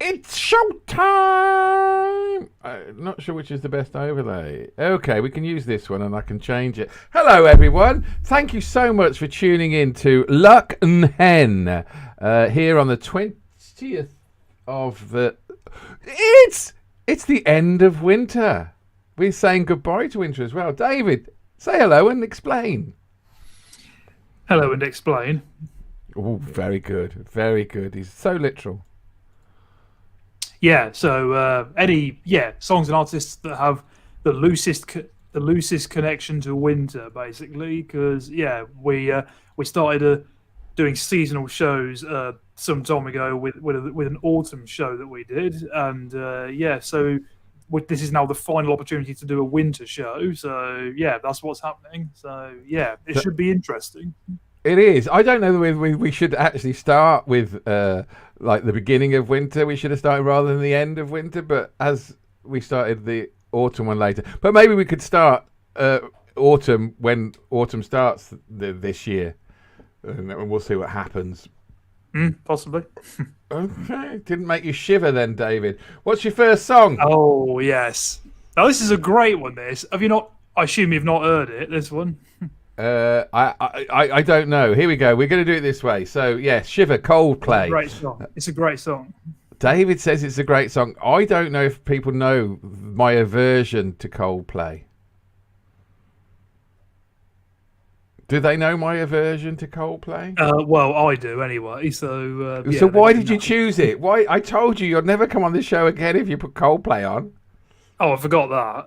It's showtime! I'm not sure which is the best overlay. Okay, we can use this one and I can change it. Hello, everyone. Thank you so much for tuning in to Luck and Hen here on the 20th of the... It's the end of winter. We're saying goodbye to winter as well. David, say hello and explain. Hello and explain. Oh, very good. Very good. He's so literal. Yeah, so any songs and artists that have the loosest connection to winter, basically, because we started doing seasonal shows some time ago with an autumn show that we did, and so this is now the final opportunity to do a winter show. So that's what's happening. So it should be interesting. It is. I don't know whether we should actually start with like the beginning of winter. We should have started rather than the end of winter. But as we started the autumn one later, but maybe we could start autumn when autumn starts this year, and we'll see what happens. Possibly. Okay. Didn't make you shiver then, David. What's your first song? Oh yes. Now this is a great one. This have you not? I assume you've not heard it. This one. I don't know. Here we go. We're going to do it this way. So, Shiver, Coldplay. Great song. It's a great song. David says it's a great song. I don't know if people know my aversion to Coldplay. Do they know my aversion to Coldplay? Well, I do anyway. So, so why did you choose it? Why? I told you you'd never come on the show again if you put Coldplay on. Oh, I forgot that.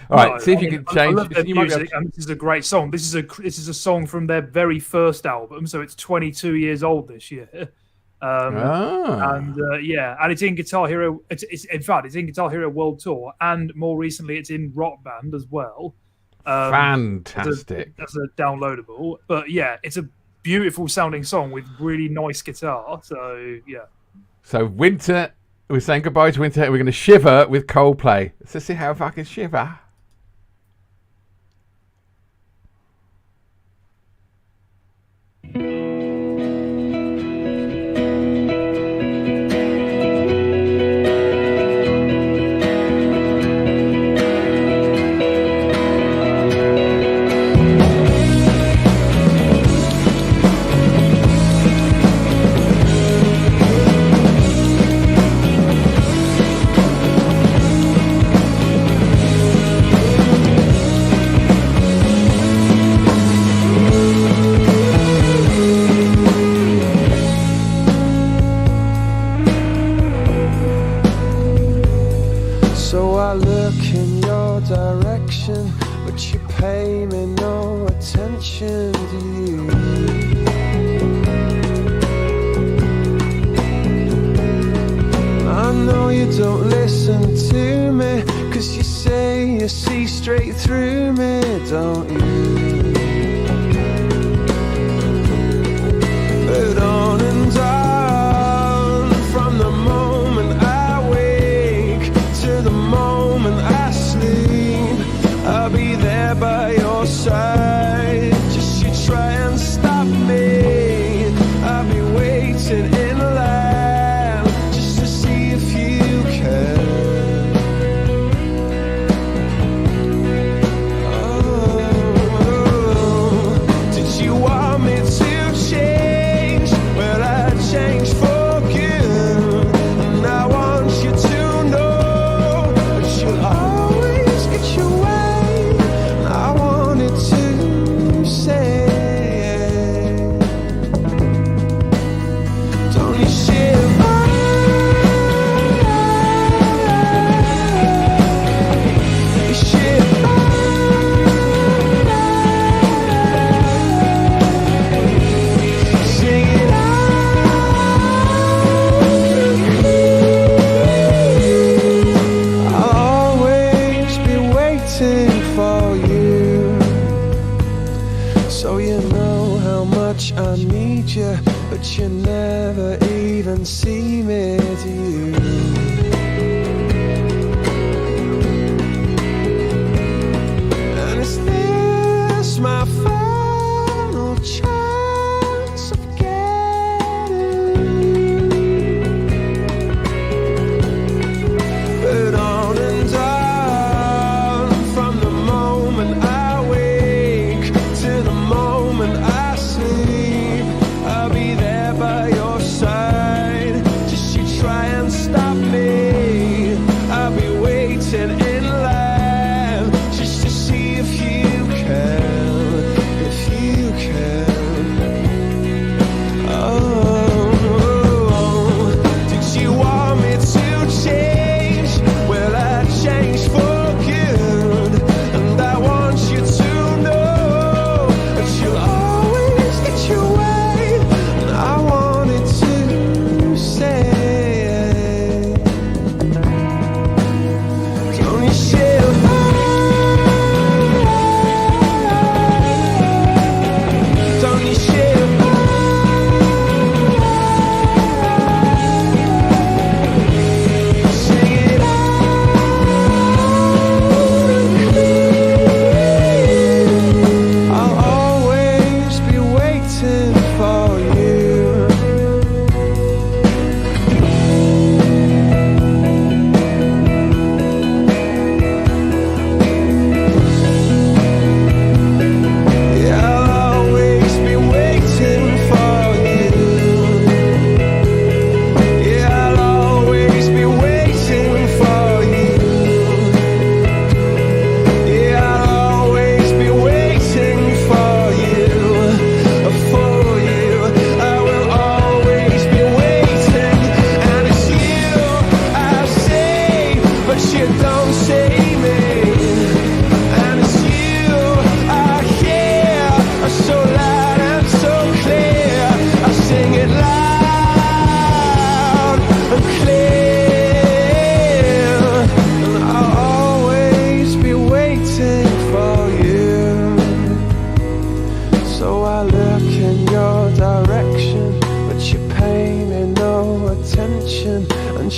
All right, see if you can change. I love their music, and this is a great song. This is a song from their very first album, so it's 22 years old this year. And it's in Guitar Hero. It's in fact it's in Guitar Hero World Tour, and more recently it's in Rock Band as well. Fantastic. As a downloadable, but it's a beautiful sounding song with really nice guitar. So So winter. We're saying goodbye to winter. We're going to shiver with Coldplay. Let's see how I can shiver.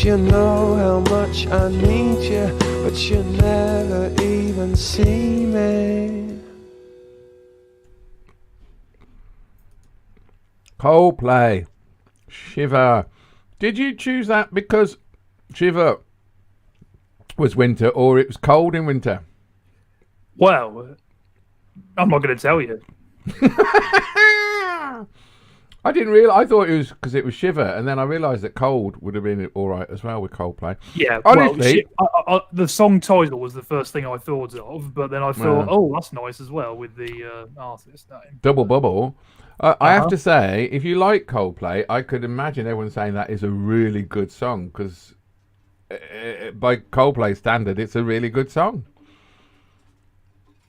you know how much I need you, but you never even see me. Coldplay, Shiver. Did you choose that because Shiver was winter, or it was cold in winter? Well, I'm not going to tell you. I didn't realize. I thought it was because it was Shiver, and then I realised that cold would have been all right as well with Coldplay. Yeah, honestly, the song title was the first thing I thought of, but then I thought, Well. oh, that's nice as well with the artist name. Double bubble. I have to say, if you like Coldplay, I could imagine everyone saying that is a really good song because, by Coldplay standard, it's a really good song.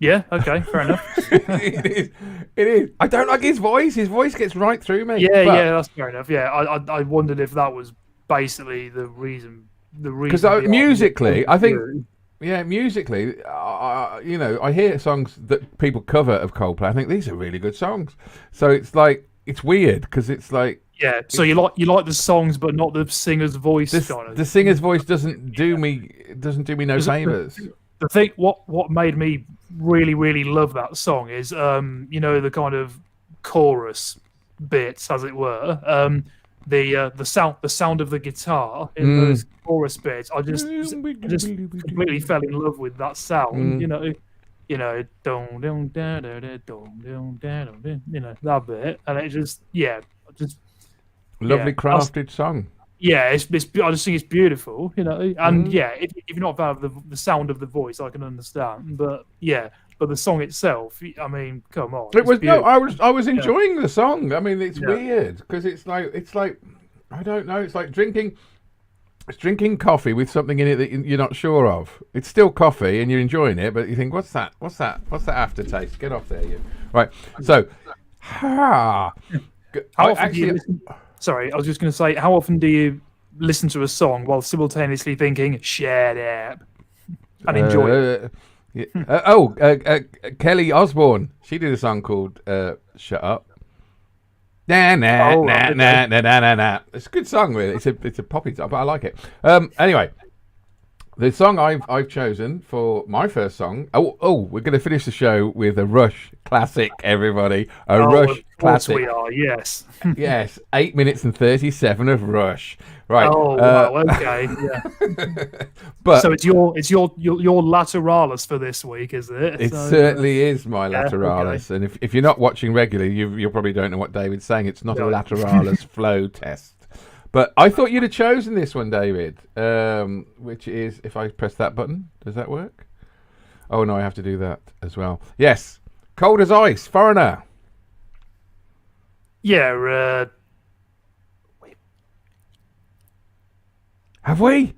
Yeah, okay, fair enough. It is. It is. I don't like his voice. His voice gets right through me. Yeah, But- yeah, that's fair enough. Yeah, I wondered if that was basically the reason. Because behind musically, it. I think, musically, you know, I hear songs that people cover of Coldplay. I think these are really good songs. So it's like it's weird because it's like Yeah, so you like the songs, but not the singer's voice. the singer's voice doesn't do me no favors. The thing, what made me really love that song is, you know, the kind of chorus bits, as it were. The sound of the guitar in those chorus bits. I just completely fell in love with that sound. You know, dum dum da da da dum dum da dum, you know, that bit, and it just Lovely crafted song. yeah, I just think it's beautiful, you know, and yeah, if you're not a fan of the sound of the voice, I can understand, but yeah. But the song itself, I mean, come on. It was beautiful. I was enjoying the song. I mean, it's weird because it's like I don't know. It's like drinking coffee with something in it that you're not sure of. It's still coffee and you're enjoying it, but you think, what's that? What's that aftertaste? Get off there, you. Right. So, How often do you listen? Sorry, I was just going to say, how often do you listen to a song while simultaneously thinking, "Shut up," and enjoy it? Kelly Osbourne. She did a song called "Shut Up." Nah, nah, nah, nah, nah, nah, nah, nah. It's a good song, really. It's a poppy song, but I like it. Anyway, the song I've chosen for my first song. We're going to finish the show with a Rush classic, everybody. Rush classic. We are, yes. Yes, 8 minutes and 37 of Rush. Right. Oh, wow, okay. Yeah. But so it's your lateralis for this week, is it? It so, certainly is my yeah, lateralis, and if you're not watching regularly, you probably don't know what David's saying. It's not a lateralis flow test. But I thought you'd have chosen this one, David, which is, if I press that button, does that work? Oh, no, I have to do that as well. Yes, Cold as Ice, Foreigner. Yeah. Have we?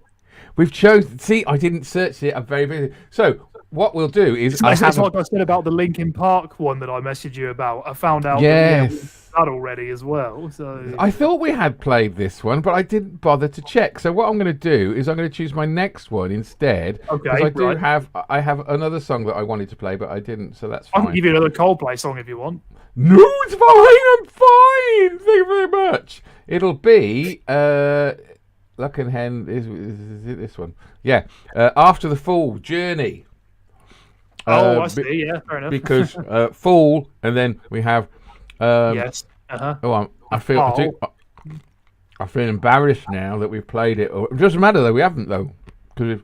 We've chosen. See, I didn't search it. I'm very busy. So what we'll do is It's like I said about the Linkin Park one that I messaged you about. I found out that already as well. So I thought we had played this one, but I didn't bother to check. So what I'm going to do is I'm going to choose my next one instead. Okay, because I have another song that I wanted to play, but I didn't. So that's fine. I can give you another Coldplay song if you want. No, it's fine. I'm fine. Thank you very much. It'll be Luck and Hen. Is it this one? Yeah. After the Fall, Journey. I see. Yeah, fair enough. Because Fall, and then we have. Yes. Oh, I feel embarrassed now that we've played it. It doesn't matter though. We haven't though, because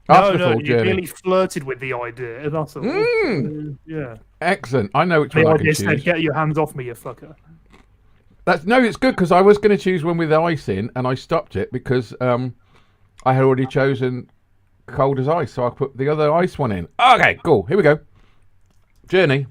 you really flirted with the idea. That's all. Yeah. Excellent. I know which one the I can idea choose. said, "Get your hands off me, you fucker." It's good because I was going to choose one with ice in, and I stopped it because I had already chosen Cold as Ice, so I put the other ice one in. Okay, cool. Here we go. Journey.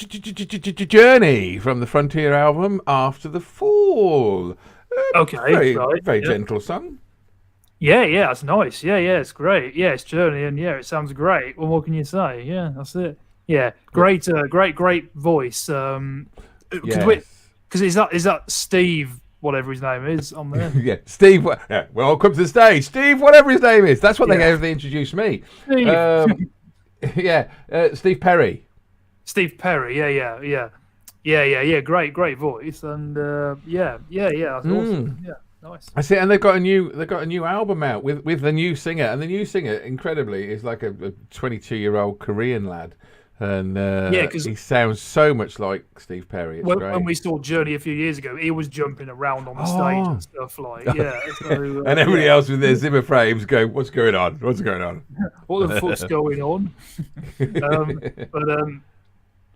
Journey from the Frontier album, After the Fall. Okay, Very, right, very yeah. gentle song. Yeah, it's nice. Yeah, it's great. Yeah, it's Journey, and yeah, it sounds great. Well, what can you say? Yeah, that's it. Yeah, great, great voice. Yes. Because is that Steve, whatever his name is, on there? Yeah, Steve. Welcome to the stage, Steve. Whatever his name is. That's what they introduced me. Steve. Steve Perry. Steve Perry. Yeah. Great voice, and that's awesome. Yeah, nice. I see, and they've got a new album out with the new singer, and the new singer, incredibly, is like a 22-year-old Korean lad, and he sounds so much like Steve Perry. It's great. When we saw Journey a few years ago, he was jumping around on the stage and stuff like So, and everybody else with their Zimmer frames go, "What's going on? What's going on? What the fuck's going on?"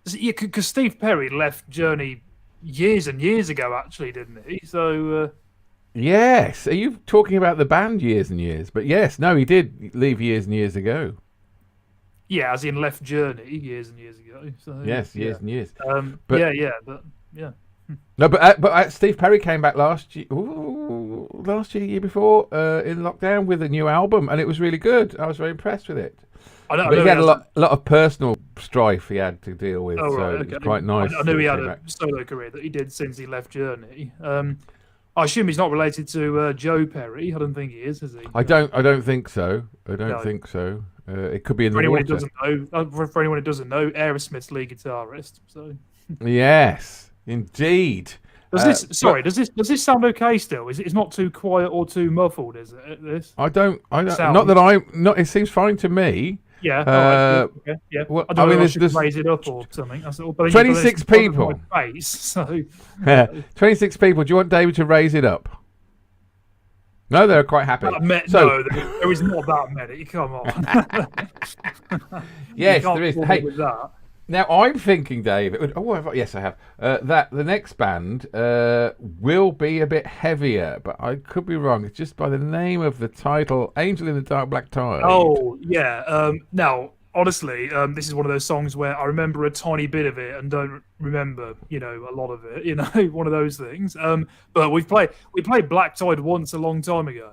Because Steve Perry left Journey years and years ago, actually, didn't he? So. Yes. Are you talking about the band years and years? But yes, no, he did leave years and years ago. Yeah, as in left Journey years and years ago. So, yes, years and years. But No, but Steve Perry came back last year, year before, in lockdown with a new album, and it was really good. I was very impressed with it. But he had a lot of personal strife he had to deal with, it was quite nice. I knew he had a solo career that he did since he left Journey. I assume he's not related to Joe Perry. I don't think he is he? I don't think so. I don't think so. It could be in the water. For anyone who doesn't know, Aerosmith's lead guitarist. So. Yes, indeed. Does this sound okay still? It's not too quiet or too muffled, is it? This. I don't. Not that I'm. Not. It seems fine to me. Yeah. Right. Yeah. Well, I don't know if I should raise it up or something. 26 people. Face, so. 26 people. Do you want David to raise it up? No, they're quite happy. No, there is not that many. Come on. Yes, there is. Hey, with that. Now I'm thinking, David. Yes, I have. That the next band will be a bit heavier, but I could be wrong. It's just by the name of the title, "Angel in the Dark Black Tide." Oh yeah. Now, honestly, this is one of those songs where I remember a tiny bit of it and don't remember, a lot of it. One of those things. But we played Black Tide once a long time ago.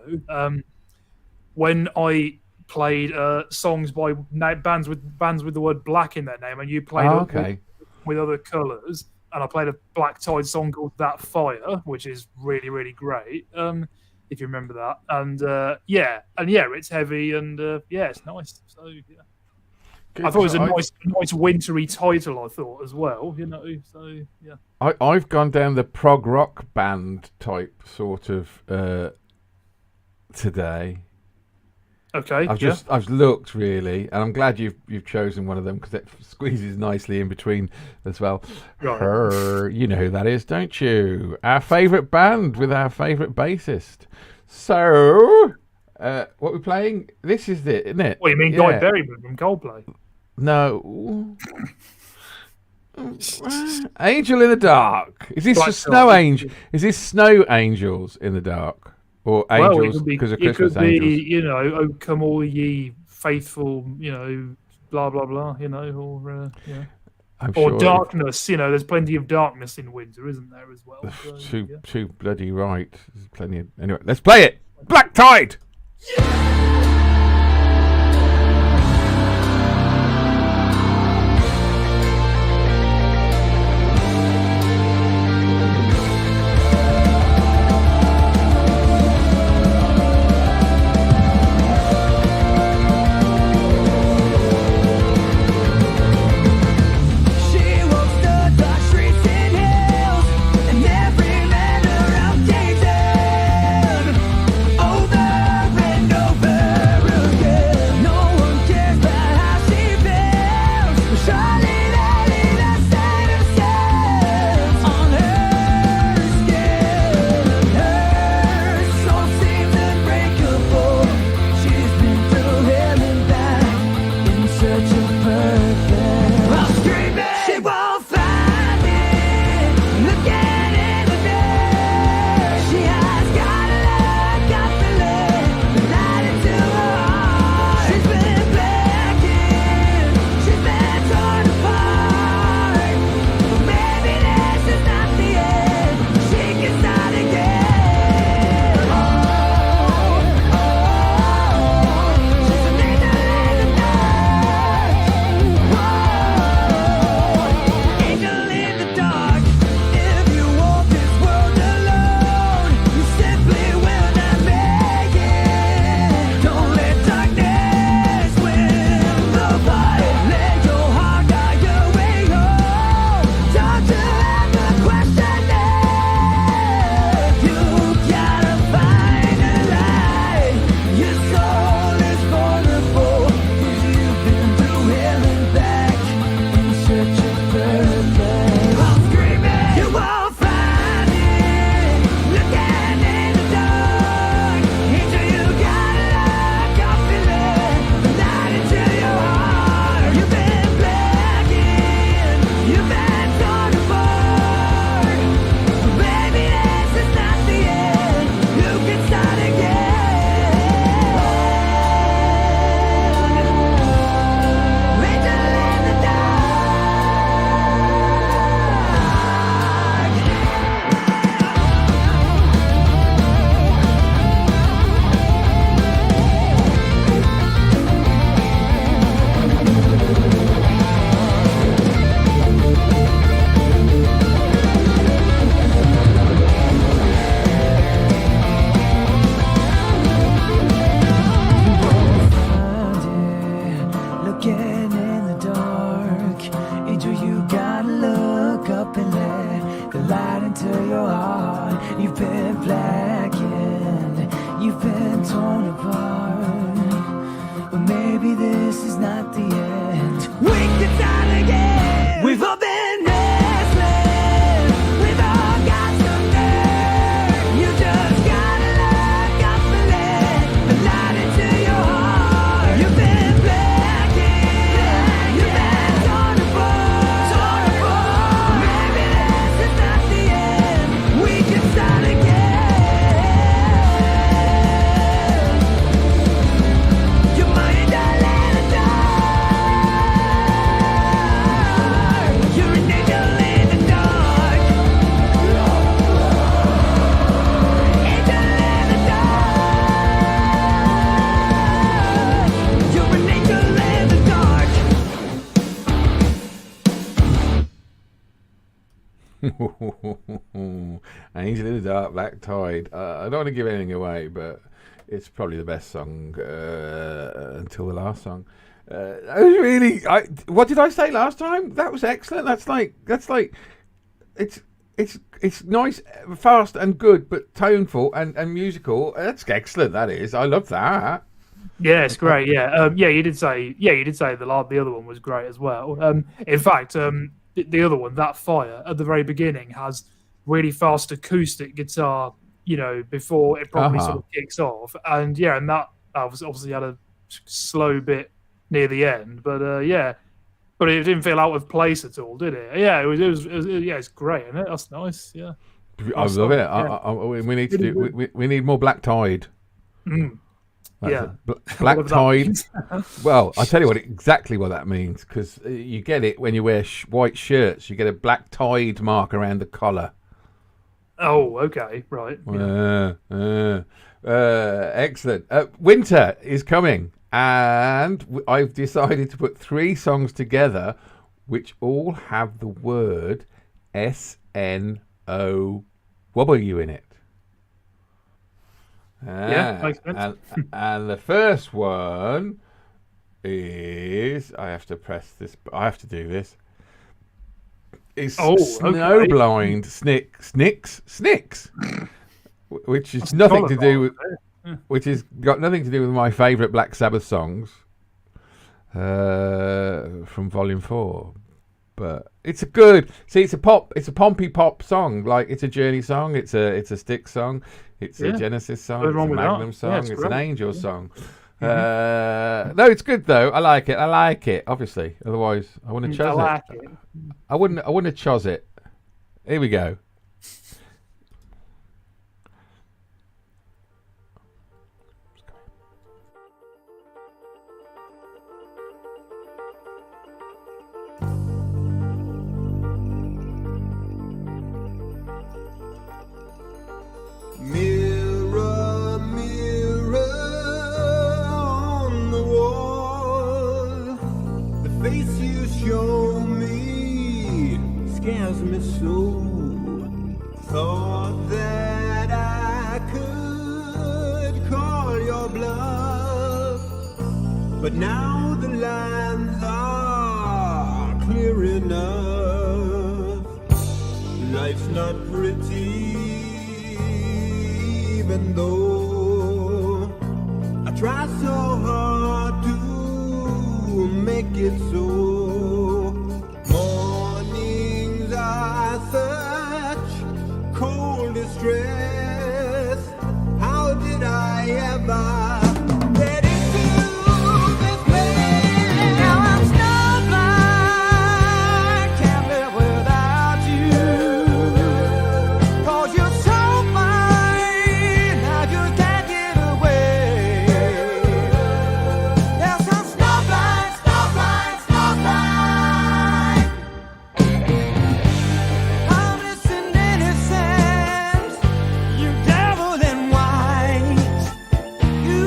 When I played songs by bands with the word black in their name, and you played with other colours, and I played a Black Tide song called That Fire, which is really, really great, if you remember that. And it's heavy, and it's nice. So Good. I thought it was a nice wintry title, I thought, as well, so yeah. I've gone down the prog rock band type sort of today. Okay. I've looked really, and I'm glad you've chosen one of them because it squeezes nicely in between as well. Right. You know who that is, don't you? Our favourite band with our favourite bassist. So, what we're playing? This is it, isn't it? What, you mean Guy Berryman from Coldplay? No. Angel in the Dark. Is this Snow Angel? Is this Snow Angels in the Dark? Or angels because of Christmas angels. It could be, oh, come all ye faithful, blah, blah, blah, or sure darkness, there's plenty of darkness in winter, isn't there, as well? So, too bloody right. There's plenty of... Anyway, let's play it! Black Tide! Over and over. apart. But maybe this is not the end. We can start again. We've all been restless. We've all got some nerve. You just gotta look up and let the light into your heart. You've been blackened. You've been torn apart. Maybe this is not the end. We can start again. Your mind I let it die. You're an angel in the dark. Angel in the dark. You're an angel in the dark. Angel in the Dark, Black Tide. I don't want to give anything away, but it's probably the best song until the last song. I was really. What did I say last time? That was excellent. That's like. It's nice, fast and good, but toneful and musical. That's excellent. That is. I love that. Yeah, it's great. Yeah, you did say the other one was great as well. In fact, the other one, That Fire, at the very beginning has really fast acoustic guitar. Before it probably sort of kicks off, and that obviously had a slow bit near the end, but but it didn't feel out of place at all, did it? Yeah, it was it's great, isn't it? That's nice. Yeah, I love it. Yeah. We need to do. We need more Black Tide. Yeah. Black Tide. Well, I'll tell you exactly what that means, because you get it when you wear white shirts. You get a black tide mark around the collar. Oh, okay, right. Yeah. Excellent. Winter is coming, and I've decided to put 3 songs together which all have the word SNOW in it. Yeah, makes sense. And the first one is, I have to press this. I have to do this. It's Snowblind Snicks, which is nothing to do with, which has got nothing to do with my favourite Black Sabbath songs from Volume 4. But it's a good. See, it's a pompy pop song. Like, it's a Journey song. It's a Styx song. It's a Genesis song. It's a Magnum song. It's an Angel song. No, it's good though. I like it. Obviously, otherwise I wouldn't have chose it. I wouldn't have chose it. Here we go. Mirror, mirror on the wall, the face you show me scares me so. Thought that I could call your bluff, but now the lines are clear enough. Life's not pretty, even though I try so hard to make it so. Mornings are such cold distress. How did I ever get into this place? Now I'm snowblind, can't live without you. 'Cause you're so fine, I just can't get away. Yes, I'm snowblind, snowblind, snowblind. Honest and innocent, you devil in white. You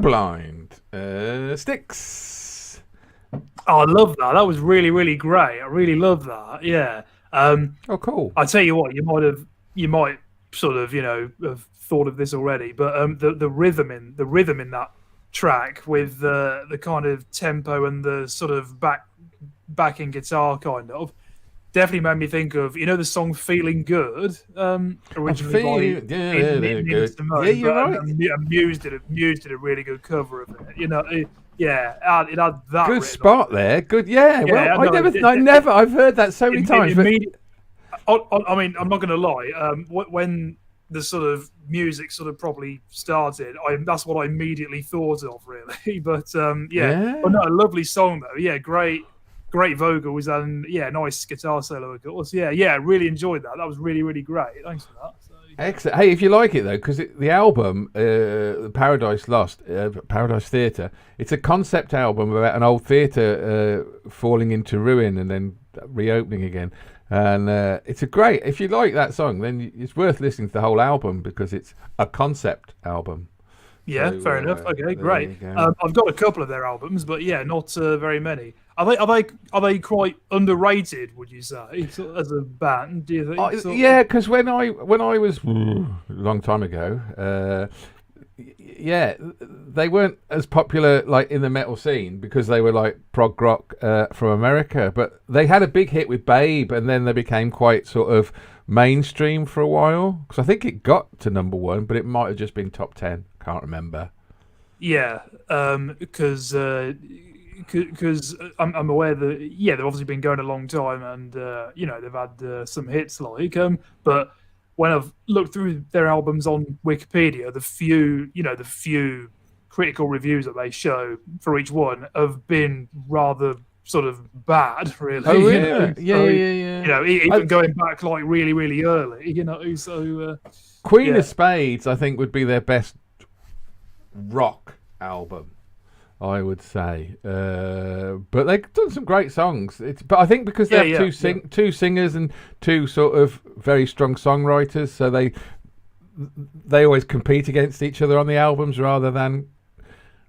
Snowblind. Sticks. Oh, I love that. That was really, really great. I really love that. Yeah. Oh, cool. I tell you what, you might sort of, have thought of this already, but the rhythm in that track with the kind of tempo and the sort of backing guitar kind of definitely made me think of the song "Feeling Good," originally by Nina Simone, Yeah, you're right. Muse did a really good cover of it. It had that Good written spot on it. there. Good. Yeah. Yeah, Well, I no, never. I've heard that so many times. But I mean, I'm not going to lie. When the sort of music sort of properly started, that's what I immediately thought of, really. But Yeah. but no, a lovely song though. Yeah, great vocals and nice guitar solo, of course. Yeah, really enjoyed that. That was really, really great. Thanks for that. So, Excellent. Hey, if you like it though, because the album, Paradise Lost, Paradise Theatre, it's a concept album about an old theatre falling into ruin and then reopening again. And it's a great. If you like that song, then it's worth listening to the whole album because it's a concept album. yeah, So, fair enough. Okay, there great. you go. I've got a couple of their albums, but not very many. Are they quite underrated? Would you say as a band? Do you think? Yeah, because when I was a long time ago, they weren't as popular like in the metal scene because they were like prog rock from America. But they had a big hit with Babe, and then they became quite sort of mainstream for a while. Because I think it got to number 1, but it might have just been top 10. Can't remember. Yeah, because I'm aware that they've obviously been going a long time, and they've had some hits but when I've looked through their albums on Wikipedia, the few critical reviews that they show for each one have been rather sort of bad, really. Oh, really? Yeah. Even going back like really, really early. So Queen of Spades, I think, would be their best rock album, I would say. But they've done some great songs. But I think because they have two singers and two sort of very strong songwriters, so they always compete against each other on the albums rather than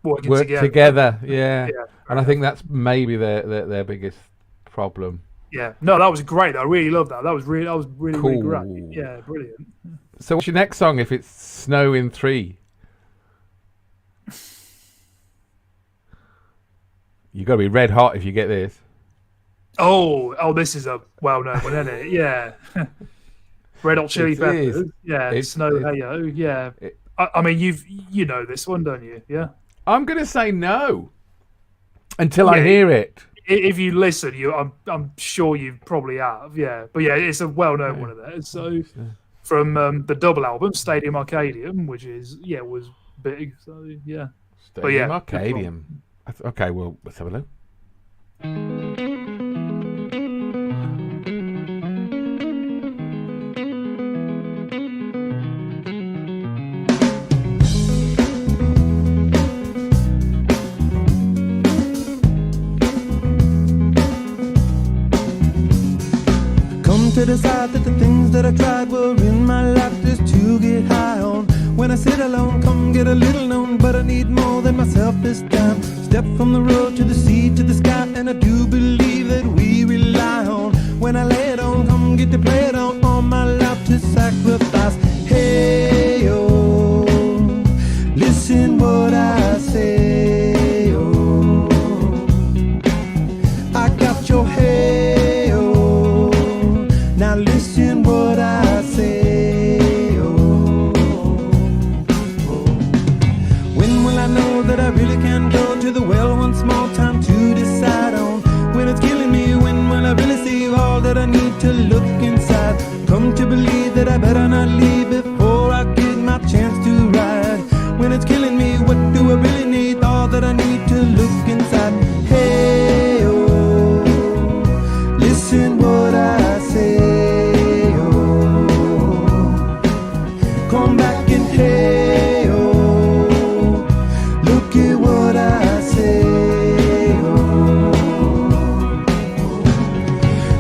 work together. Yeah. And I think that's maybe their biggest problem. Yeah. No, that was great. I really loved that. That was really Cool. really great. Yeah, brilliant. So what's your next song if it's Snow in 3? You got to be red hot if you get this. Oh, this is a well-known one, isn't it? Yeah. Red Hot Chili Peppers. Is. Yeah. Snow Hey-O. Yeah. I mean, you know this one, don't you? Yeah. I'm going to say no until I hear it. If you listen, I'm sure you probably have. Yeah. But yeah, it's a well-known one of theirs. So from the double album, Stadium Arcadium, which was big. So yeah. Stadium Arcadium. Okay, well, let's have a look. Come to decide that the things that I tried were in my life just to get high on. When I sit alone, come get a little known, but I need more than myself this time. Step from the road to the sea to the sky, and I do believe that we rely on. When I lay it on, come get to play it on, all my life to sacrifice. Hey, oh, listen what I say, oh, I got your hey, oh, now listen what I say. That I really can go to the well one small time to decide on. When it's killing me, when will I really see all that I need to look inside? Come to believe that I better not leave before I get my chance to ride. When it's killing me, what do I really need? All that I need to look inside. Hey, oh, listen what I say, oh, come back and hey, oh, look at what I say, oh.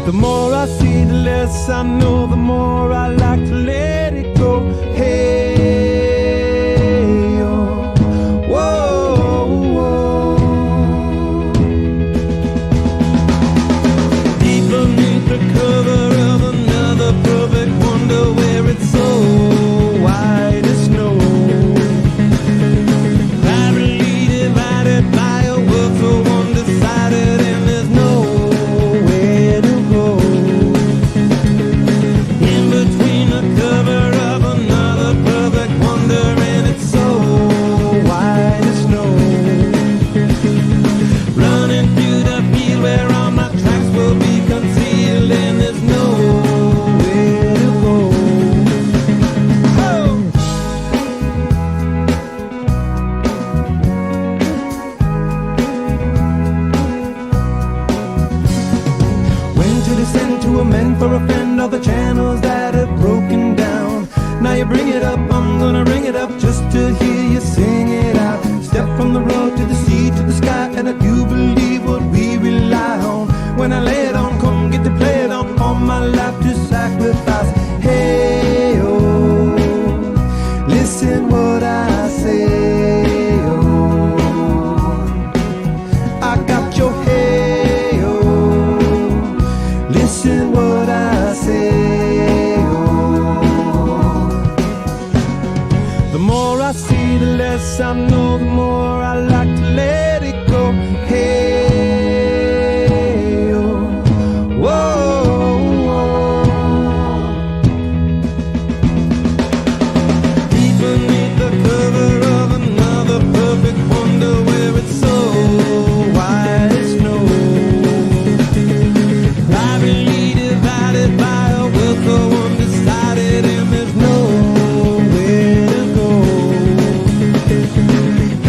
The more I see, the less I know, the more I like to let it go. Hey, oh, whoa. were meant for a friend, all the channels that have broken down. Now you bring it up, I'm gonna ring it up just to hear you sing it out. Step from the road to the sea to the sky, and I do believe what we rely on. When I lay it on, come get to play it on, all my life to sacrifice. Hey, oh, listen what I say, oh, I got your hey, oh, listen what I say, oh. The more I see, the less I know, the more I like to let it go. Hey, oh, whoa, whoa. Deep beneath the cover of another perfect wonder, where it's so white as snow, privately divided by a will so undecided, and there's nowhere to go.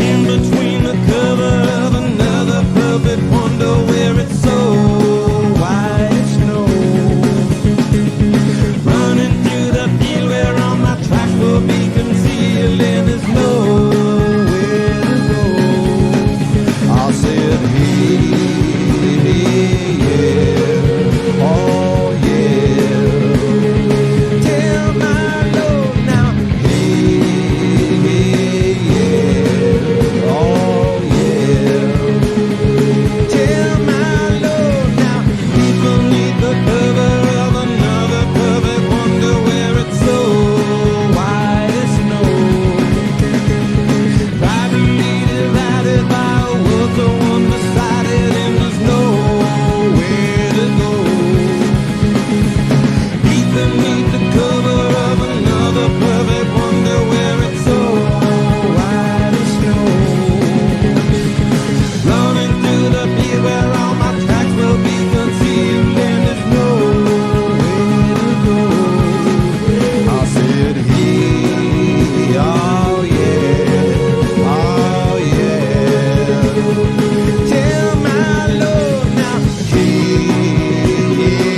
In between the cover of another perfect wonder, where it's so white as snow, running through the field where all my tracks will be concealed, and there's nowhere to go. I said, hey, yeah, oh yeah, tell my Lord now, hey, yeah, oh yeah, tell my Lord now, deep beneath the cover of another perfect wonder, where it's so white as snow, privately divided by a world so undecided, and there's nowhere to go. Deep beneath the cover of another perfect wonder, where it's so white as snow, running through the field where all my tracks will be concealed, and there's nowhere to go. I said, hey, oh yeah, oh yeah, tell my Lord now, hey, yeah,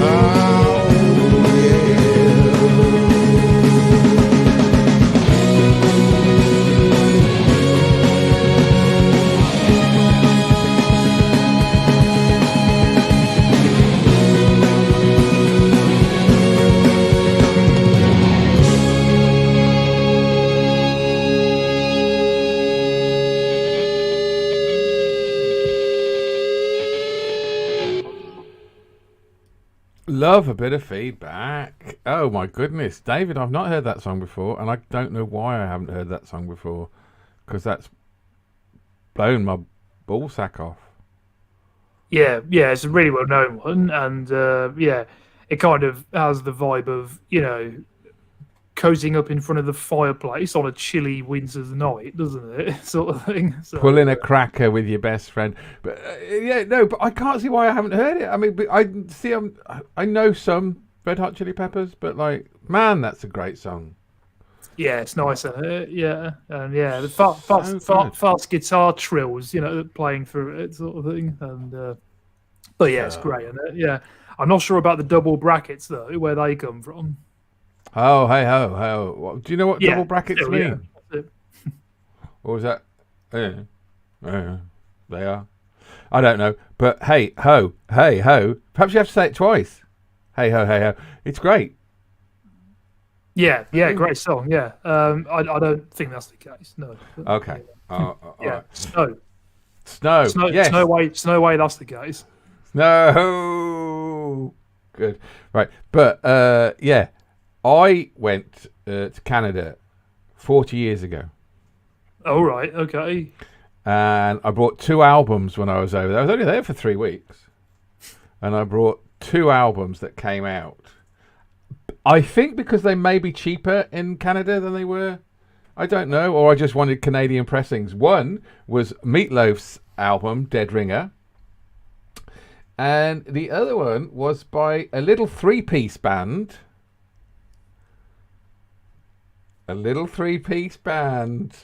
oh Love a bit of feedback. Oh my goodness, David, I've not heard that song before, and I don't know why I haven't heard that song before, because that's blown my ball sack off. Yeah, yeah, it's a really well known one, and yeah, it kind of has the vibe of, you know, cozying up in front of the fireplace on a chilly winter's night, doesn't it? Sort of thing. So, Pulling a cracker with your best friend, but yeah, no, but I can't see why I haven't heard it. I mean, but I know some Red Hot Chili Peppers, but like, man, that's a great song. yeah, it's nice, isn't it? Yeah, and yeah, the good. fast guitar trills, you know, playing through it, sort of thing. And but yeah, it's great, isn't it? Yeah, I'm not sure about the double brackets though, where they come from. Oh, hey ho, ho. Do you know what Yeah, double brackets still, mean? yeah. Or was that? Yeah, they are. I don't know. But hey ho, hey ho. Perhaps you have to say it twice. Hey ho, hey ho. It's great. Yeah, great song. Yeah, I don't think that's the case. No. But, Okay. yeah. All Yeah, right. Snow. Yes. Snow way. That's the case. No. Good. Right. But yeah, I went to Canada 40 years ago. All right. Okay. And I brought 2 albums when I was over there. I was only there for 3 weeks. And I brought 2 albums that came out. I think because they may be cheaper in Canada than they were. I don't know. Or I just wanted Canadian pressings. One was Meatloaf's album, Dead Ringer. And the other one was by a little 3-piece band. A little 3-piece band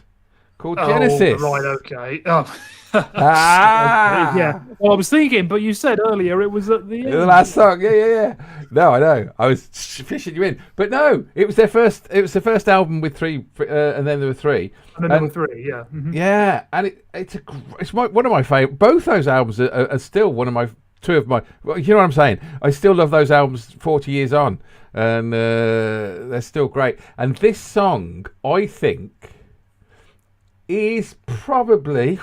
called Genesis. Oh, right, okay. Oh. Ah! Yeah. Well, I was thinking, but you said earlier it was at the end. The last song, yeah. No, I know. I was fishing you in, but no, it was their first. It was the first album with three, and then there were three. And then there were three, yeah. Mhm. Yeah, and it's one of my favorite. Both those albums are still one of my two of my. Well, you know what I'm saying? I still love those albums 40 years on, and they're still great. And this song, I think, is probably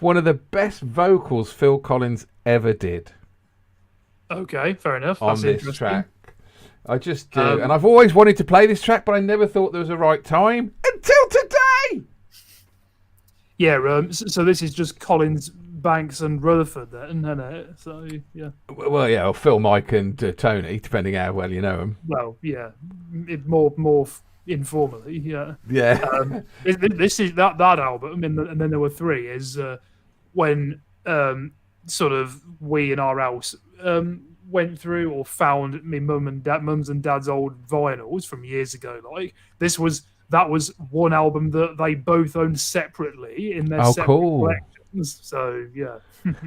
one of the best vocals Phil Collins ever did Okay, fair enough. on That's this interesting. track. I just do, and I've always wanted to play this track, but I never thought there was a right time until today. Yeah, so this is just Collins, Banks, and Rutherford then, isn't it? So, yeah. Well, yeah, or Phil, Mike, and Tony, depending how well you know them. Well, yeah. More informally, yeah. Yeah. This is that album, and then there were three, is when sort of we in our house went through or found me mums and dad's old vinyls from years ago. Like that was one album that they both owned separately in their separate collections. So yeah,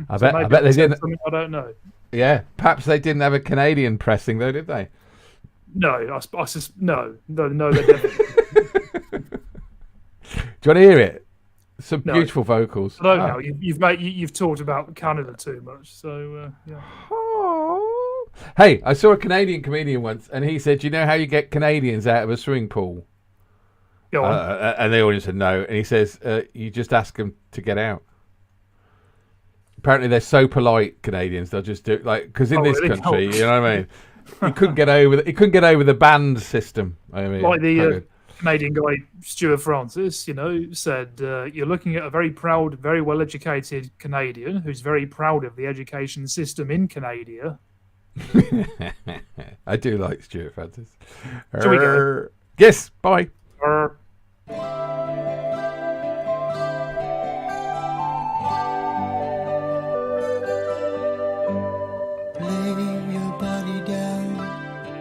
I So bet maybe they that's didn't. something I don't know. Yeah, perhaps they didn't have a Canadian pressing though, did they? No, no, they definitely. Do you want to hear it? Some No. beautiful vocals. I don't know. You've talked about Canada too much, so yeah. Oh. Hey, I saw a Canadian comedian once, and he said, "Do you know how you get Canadians out of a swimming pool?" Go on. And the audience said no, and he says, "You just ask them to get out." Apparently, they're so polite, Canadians. They'll just do because in this really? country, you know what I mean. He couldn't get over the band system. I mean, Like the Canadian guy Stuart Francis, said you're looking at a very proud, very well-educated Canadian who's very proud of the education system in Canada. I do like Stuart Francis. Shall we go? Yes, bye. Lay your body down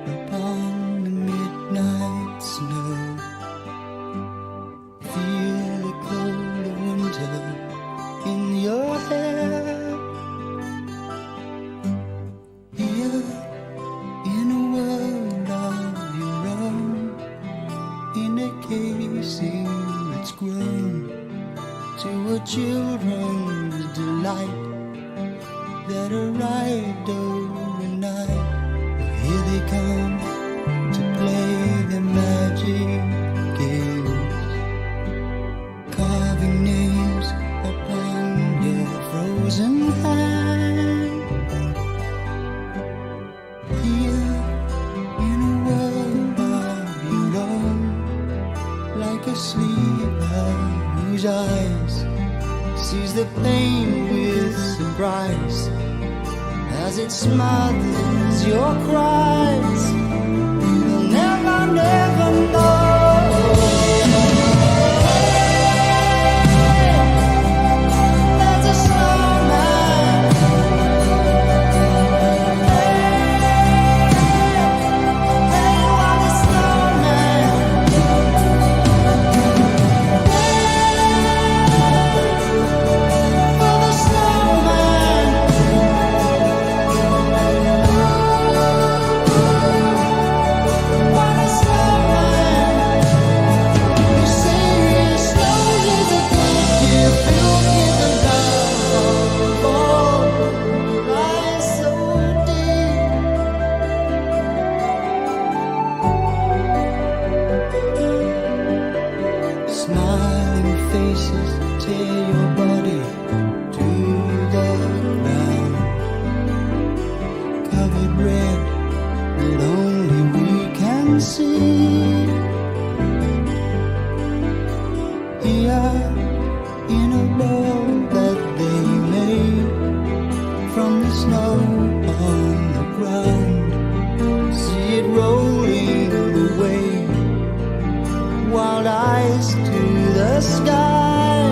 upon the midnight snow. Feel the cold of winter in your hair. Here in a world of your own, in a casing that's grown to a children's delight that arrived overnight. Here they come to play their magic games, carving names upon your frozen hand. Here in a world of your own, like a sleeper whose eyes sees the pain with surprise as it smothers your cries. You'll never, never know. There's a snowman. Hey, what a snowman. For the snowman. What a snowman. You say snow is a gift you filled with the love of all who lies so deep. Smiling faces tear your body to the ground, covered red that only we can see. Here in a world that they made from the snow on the ground, see it rolling away, wild eyes to the sky.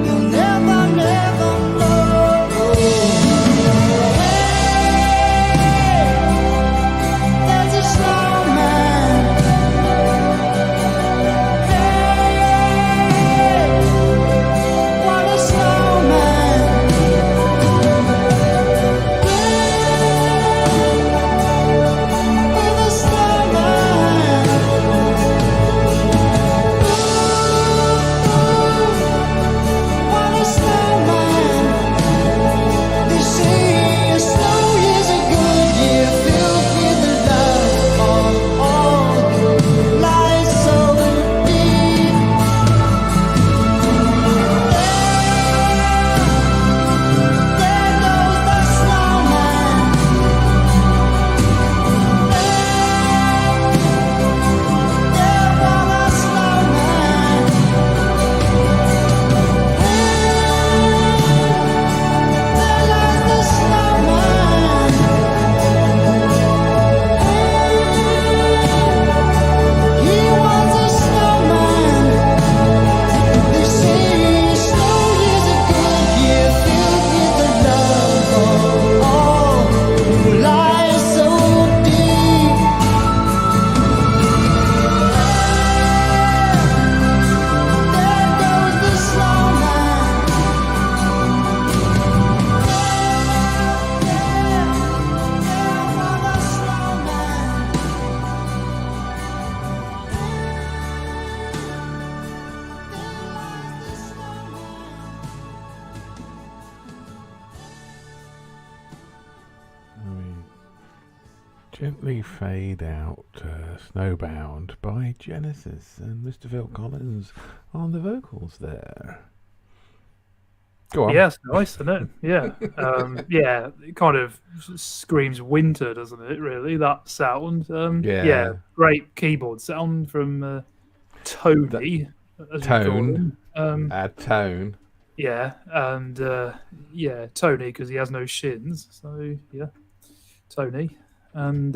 You'll never, never know. Hey, there's a snowman. Hey, what a snowman. Gently Fade Out, Snowbound by Genesis and Mr. Phil Collins on the vocals there. Go on. Yeah, it's nice, isn't it? Yeah. Yeah, it kind of screams winter, doesn't it, really, that sound? Yeah, great keyboard sound from Tony, as we call him. Tone. Yeah, and yeah, Tony, because he has no shins. So, yeah, Tony. And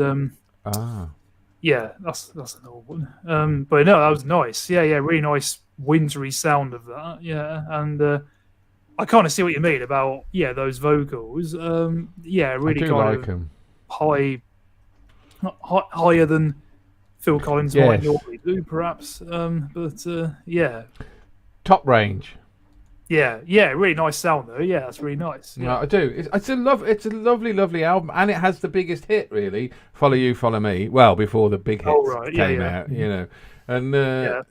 yeah, that's an old one. But no, that was nice. Yeah, really nice wintry sound of that. Yeah, and I kind of see what you mean about those vocals. Yeah, really I do kind like of them. higher than Phil Collins might Yes. normally do, perhaps. But yeah, Top range. yeah, really nice sound though. Yeah, that's really nice. Yeah, Yeah, I do. It's a lovely album, and it has the biggest hit really. Follow You, Follow Me. Well, before the big hits Oh, right. Yeah, came yeah. out, you know. And yeah.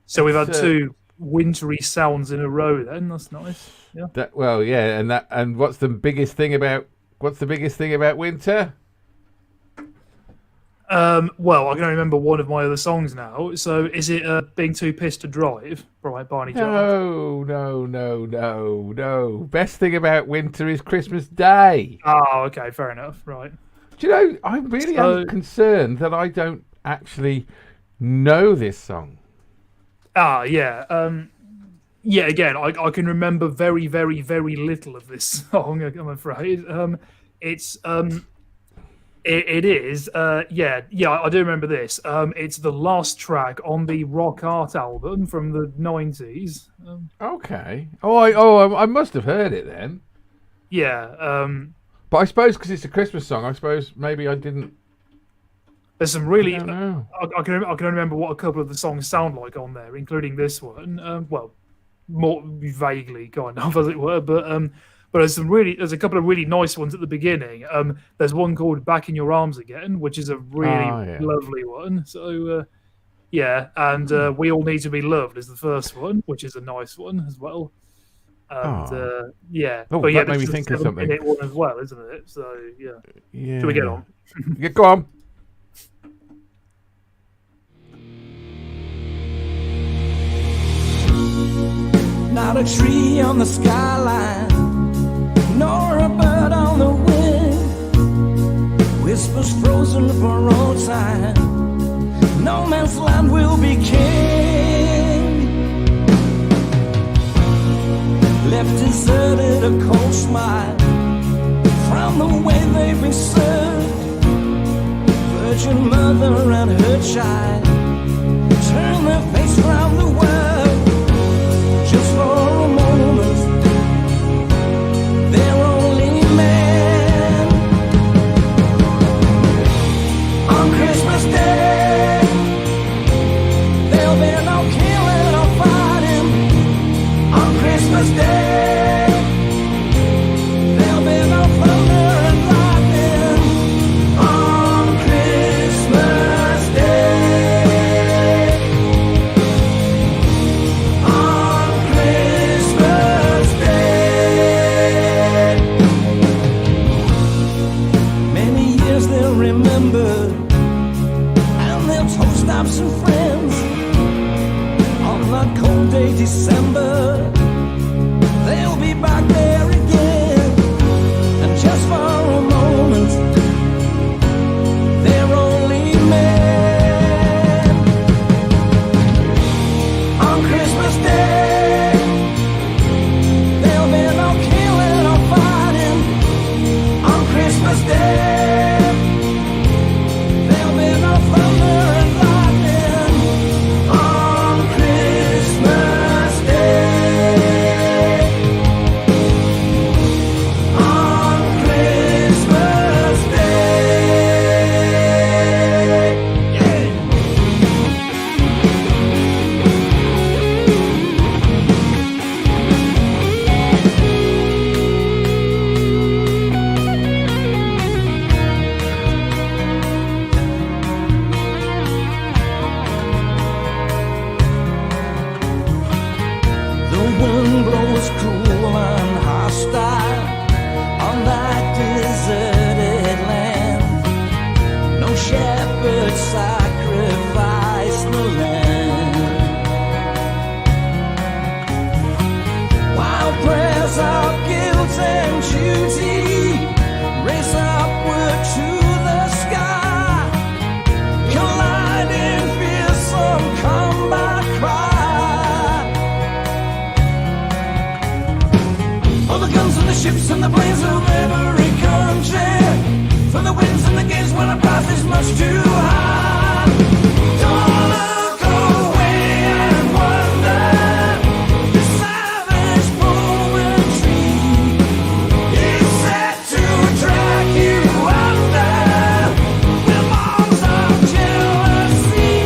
So we've had it's, two wintry sounds in a row. Then that's nice. Yeah. and what's the biggest thing about winter? Well, I can only remember one of my other songs now. So is it Being Too Pissed to Drive by Barney Jones? No. Best thing about winter is Christmas Day. Oh, okay, fair enough. Right. Do you know, I really am concerned that I don't actually know this song. Yeah. Yeah, again, I can remember very, very, very little of this song, I'm afraid. It is, I do remember this. It's the last track on the Rock Art album from the 90s. Okay. I must have heard it then. Yeah. But I suppose because it's a Christmas song, I suppose maybe I didn't. There's some really. I don't know. I can only remember what a couple of the songs sound like on there, including this one. Well, more vaguely, kind of, as it were. But there's a couple of really nice ones at the beginning. There's one called "Back in Your Arms Again," which is a really lovely one. So and "We All Need to Be Loved" is the first one, which is a nice one as well. And that but made me think of something. 7-minute one as well, isn't it? So yeah. Shall we get on? Yeah, go on. Not a tree on the skyline, nor a bird on the wind. Whispers frozen for all time. No man's land will be king. Left deserted, a cold smile from the way they've been served. Virgin mother and her child turn their face around the world. Just for a moment, they're only men. On Christmas Day, there'll be no killing or fighting. On Christmas Day, there'll be no thunder and lightning. On Christmas Day. ships and the planes of every country, for the wins and the gains when the price is much too high. Don't look away and wonder, the savage poetry is set to drag you under with arms of jealousy.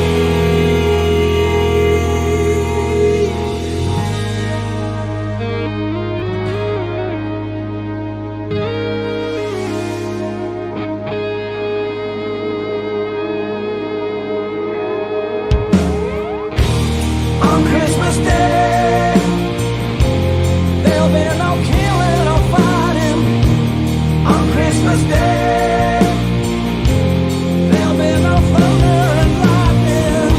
On Christmas Day, there'll be no killing or fighting. On Christmas Day, there'll be no thunder and lightning.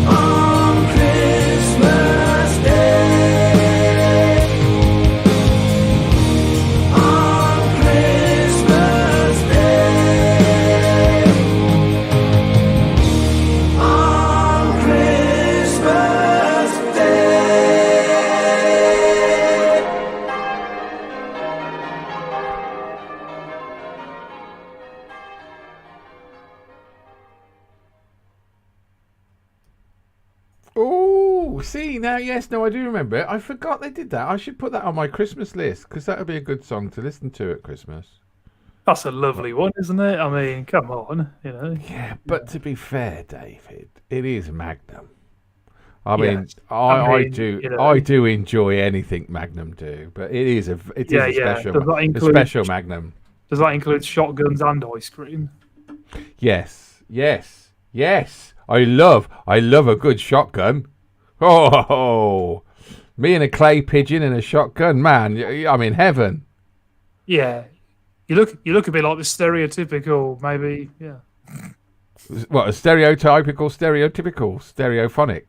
On Christmas Day, on Christmas Day, on Christmas Day. Oh, see now, yes, no, I do remember it. I forgot they did that. I should put that on my Christmas list because that would be a good song to listen to at Christmas. That's a lovely one, isn't it? I mean, come on, you know. Yeah, but to be fair, David, it is Magnum. I mean, Yes. I do, you know. I do enjoy anything Magnum do, but it is a Yeah, yeah. special, Does that a include- special Magnum. Does that include shotguns and ice cream? Yes, yes, yes. I love a good shotgun. Oh, me and a clay pigeon and a shotgun, man. I'm in heaven. Yeah. You look a bit like the stereotypical, maybe, yeah. What, a stereotypical, stereophonic.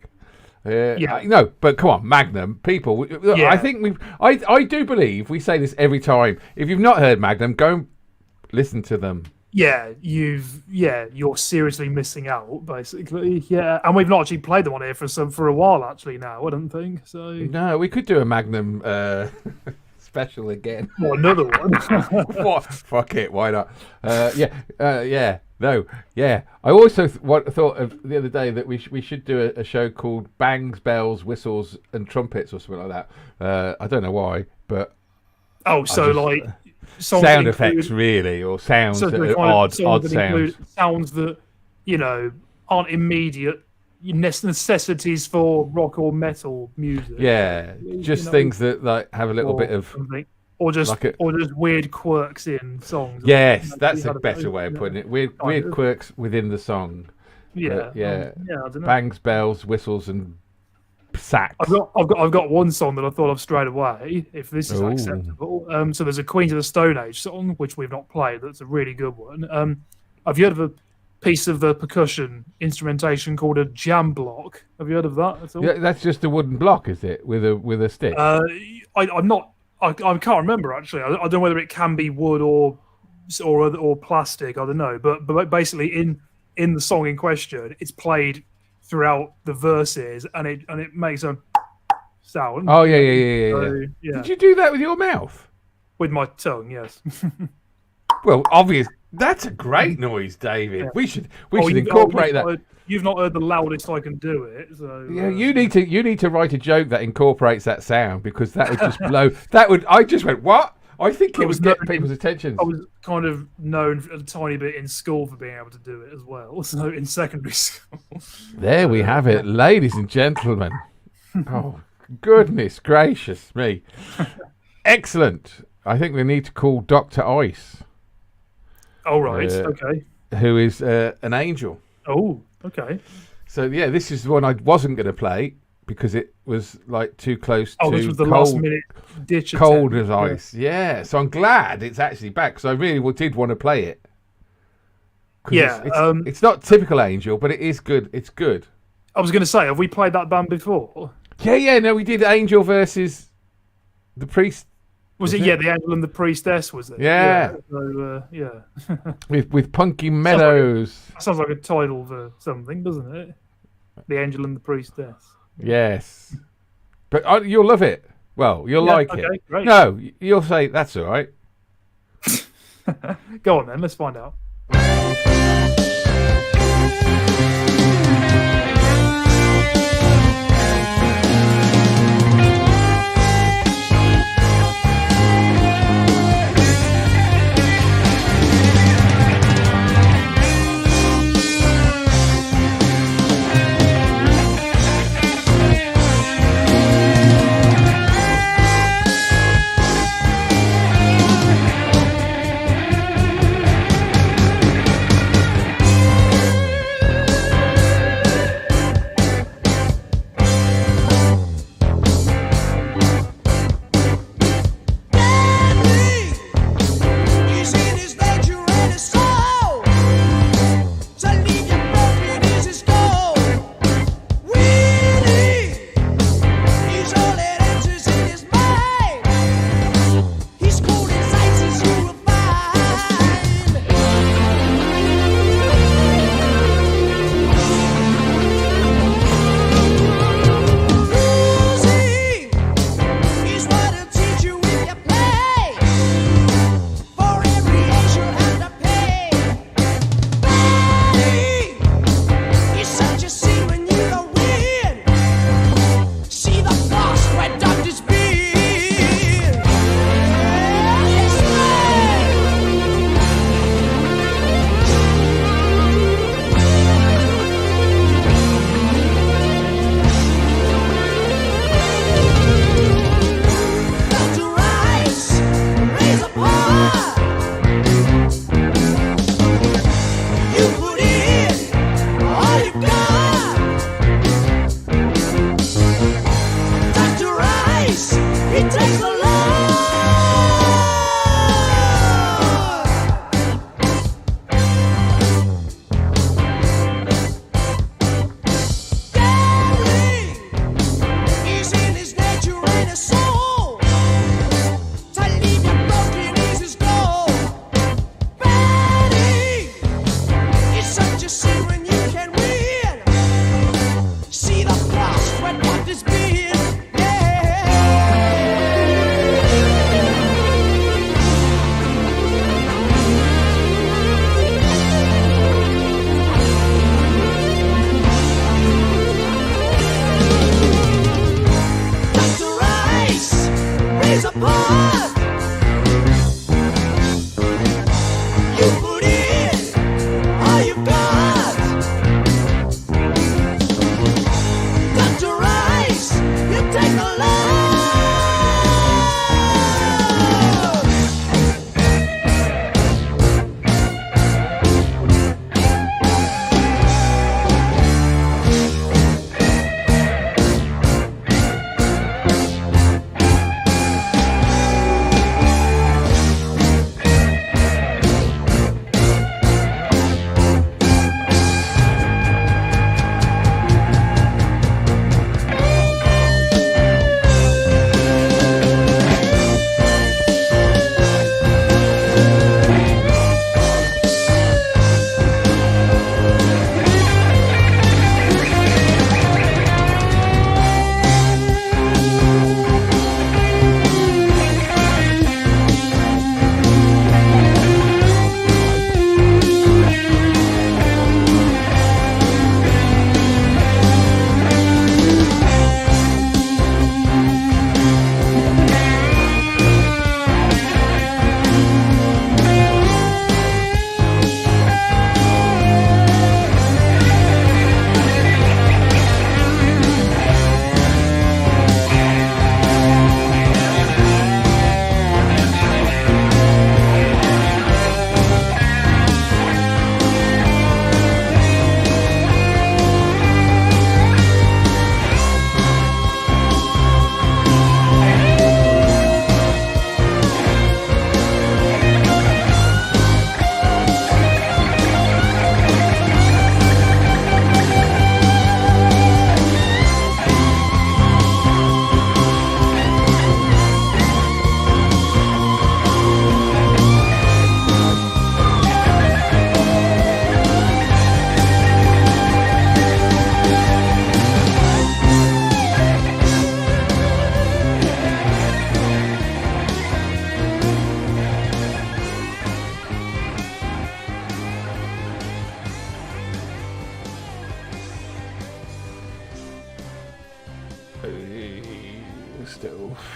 Yeah. No, but come on, Magnum. People, look, Yeah. I think I do believe we say this every time. If you've not heard Magnum, go and listen to them. Yeah, you're seriously missing out, basically. Yeah, and we've not actually played them on here for a while, actually. Now I don't think so. No, we could do a Magnum special again. Well, another one. What? Fuck it, why not? Yeah. No, yeah. I also thought of the other day that we should do a show called Bangs, Bells, Whistles, and Trumpets or something like that. I don't know why, but Oh, so just- like songs sound that effects, include- really, or sounds so that kind are of odd songs that sounds. include sounds that aren't immediate necessities for rock or metal music. Yeah, just know, things that like have a little or bit of. something. Or just like a- or just weird quirks in songs. Yes, Or, that's I a don't better know, way of you putting know. it. Weird kind of. quirks within the song. Yeah, yeah. yeah. I don't know. Bangs, bells, whistles, and sax. I've got one song that I thought of straight away, if this is Ooh. acceptable. So there's a Queens of the Stone Age song which we've not played. That's a really good one. Have you heard of a piece of percussion instrumentation called a jam block? Have you heard of that at all? Yeah, that's just a wooden block, is it? With a stick. I'm not. I can't remember actually. I don't know whether it can be wood or plastic. I don't know. But basically, in the song in question, it's played throughout the verses, and it makes a sound. Oh yeah. So, yeah. Did you do that with your mouth? With my tongue, yes. Well, obvious. That's a great noise, David. Yeah. We should Oh, incorporate that. You've not heard the loudest I can do it. So Yeah, you need to write a joke that incorporates that sound because that would just blow. That would. I just went what? I think it was would get known- people's attention. I was kind of known a tiny bit in school for being able to do it as well. So in secondary school. There we have it, ladies and gentlemen. Oh, goodness gracious me. Excellent. I think we need to call Dr. Ice, Oh right. Uh, Okay. who is an angel. Oh. Okay. So, yeah, this is the one I wasn't going to play because it was like too close Oh, to this was the cold, last minute ditch. cold attempt. as ice. Yeah, so I'm glad it's actually back because I really did want to play it. 'Cause Yeah, it's not typical Angel, but it is good. It's good. I was going to say, have we played that band before? Yeah, no, we did Angel versus the Priest. Was it? it? Yeah, the Angel and the Priestess, was it? Yeah. So, yeah. With Punky Meadows. That sounds like a title for something, doesn't it? The Angel and the Priestess. Yes. But you'll love it. Well, you'll Yeah, like okay, it. great. No, you'll say that's all right. Go on then, let's find out.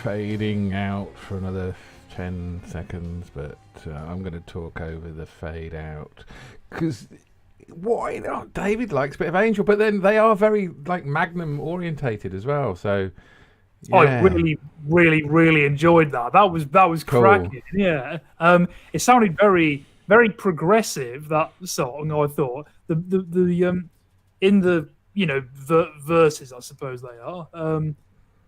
fading out for another 10 seconds, but I'm going to talk over the fade out because why not? David likes a bit of Angel, but then they are very like Magnum orientated as well. So yeah. I really enjoyed that. That was Cool. cracking. Yeah. It sounded very progressive, that song. I thought the in the verses, I suppose they are.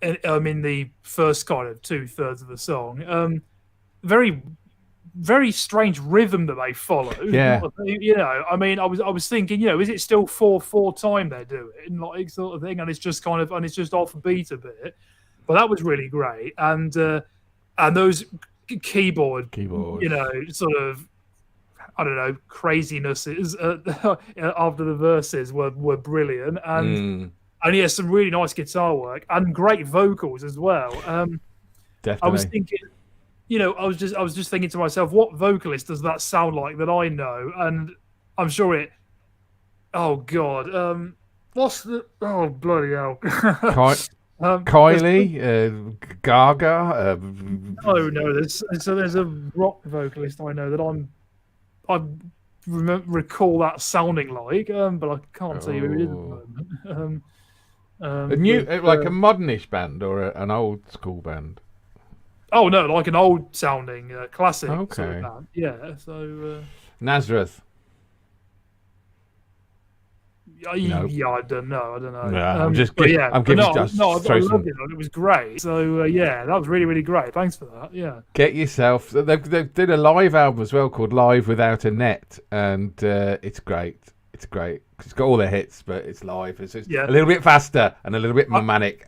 In the first kind of 2/3 of the song, very strange rhythm that they follow. Yeah. I mean, I was thinking, is it still 4/4 time they're doing, like sort of thing, and it's just off beat a bit, but that was really great, and those keyboard, sort of, I don't know, crazinesses after the verses were brilliant, and yeah, some really nice guitar work and great vocals as well. Definitely. I was thinking, I was just thinking to myself, what vocalist does that sound like that I know? And I'm sure it. Oh God, what's the? Oh bloody hell! Kylie, Gaga. No. There's a rock vocalist I know that I recall that sounding like, but I can't tell you who it is at the moment. A new, like a modernish band or an old school band. Oh no, like an old sounding classic Okay. sort of band. Yeah, so Nazareth. yeah, I don't know. No, I'm just giving. I'm giving. I loved it. It was great. So yeah, that was really great. Thanks for that. Yeah. Get yourself. They did a live album as well called Live Without a Net, and it's great. It's great. It's got all the hits, but it's live. It's a little bit faster and a little bit more manic.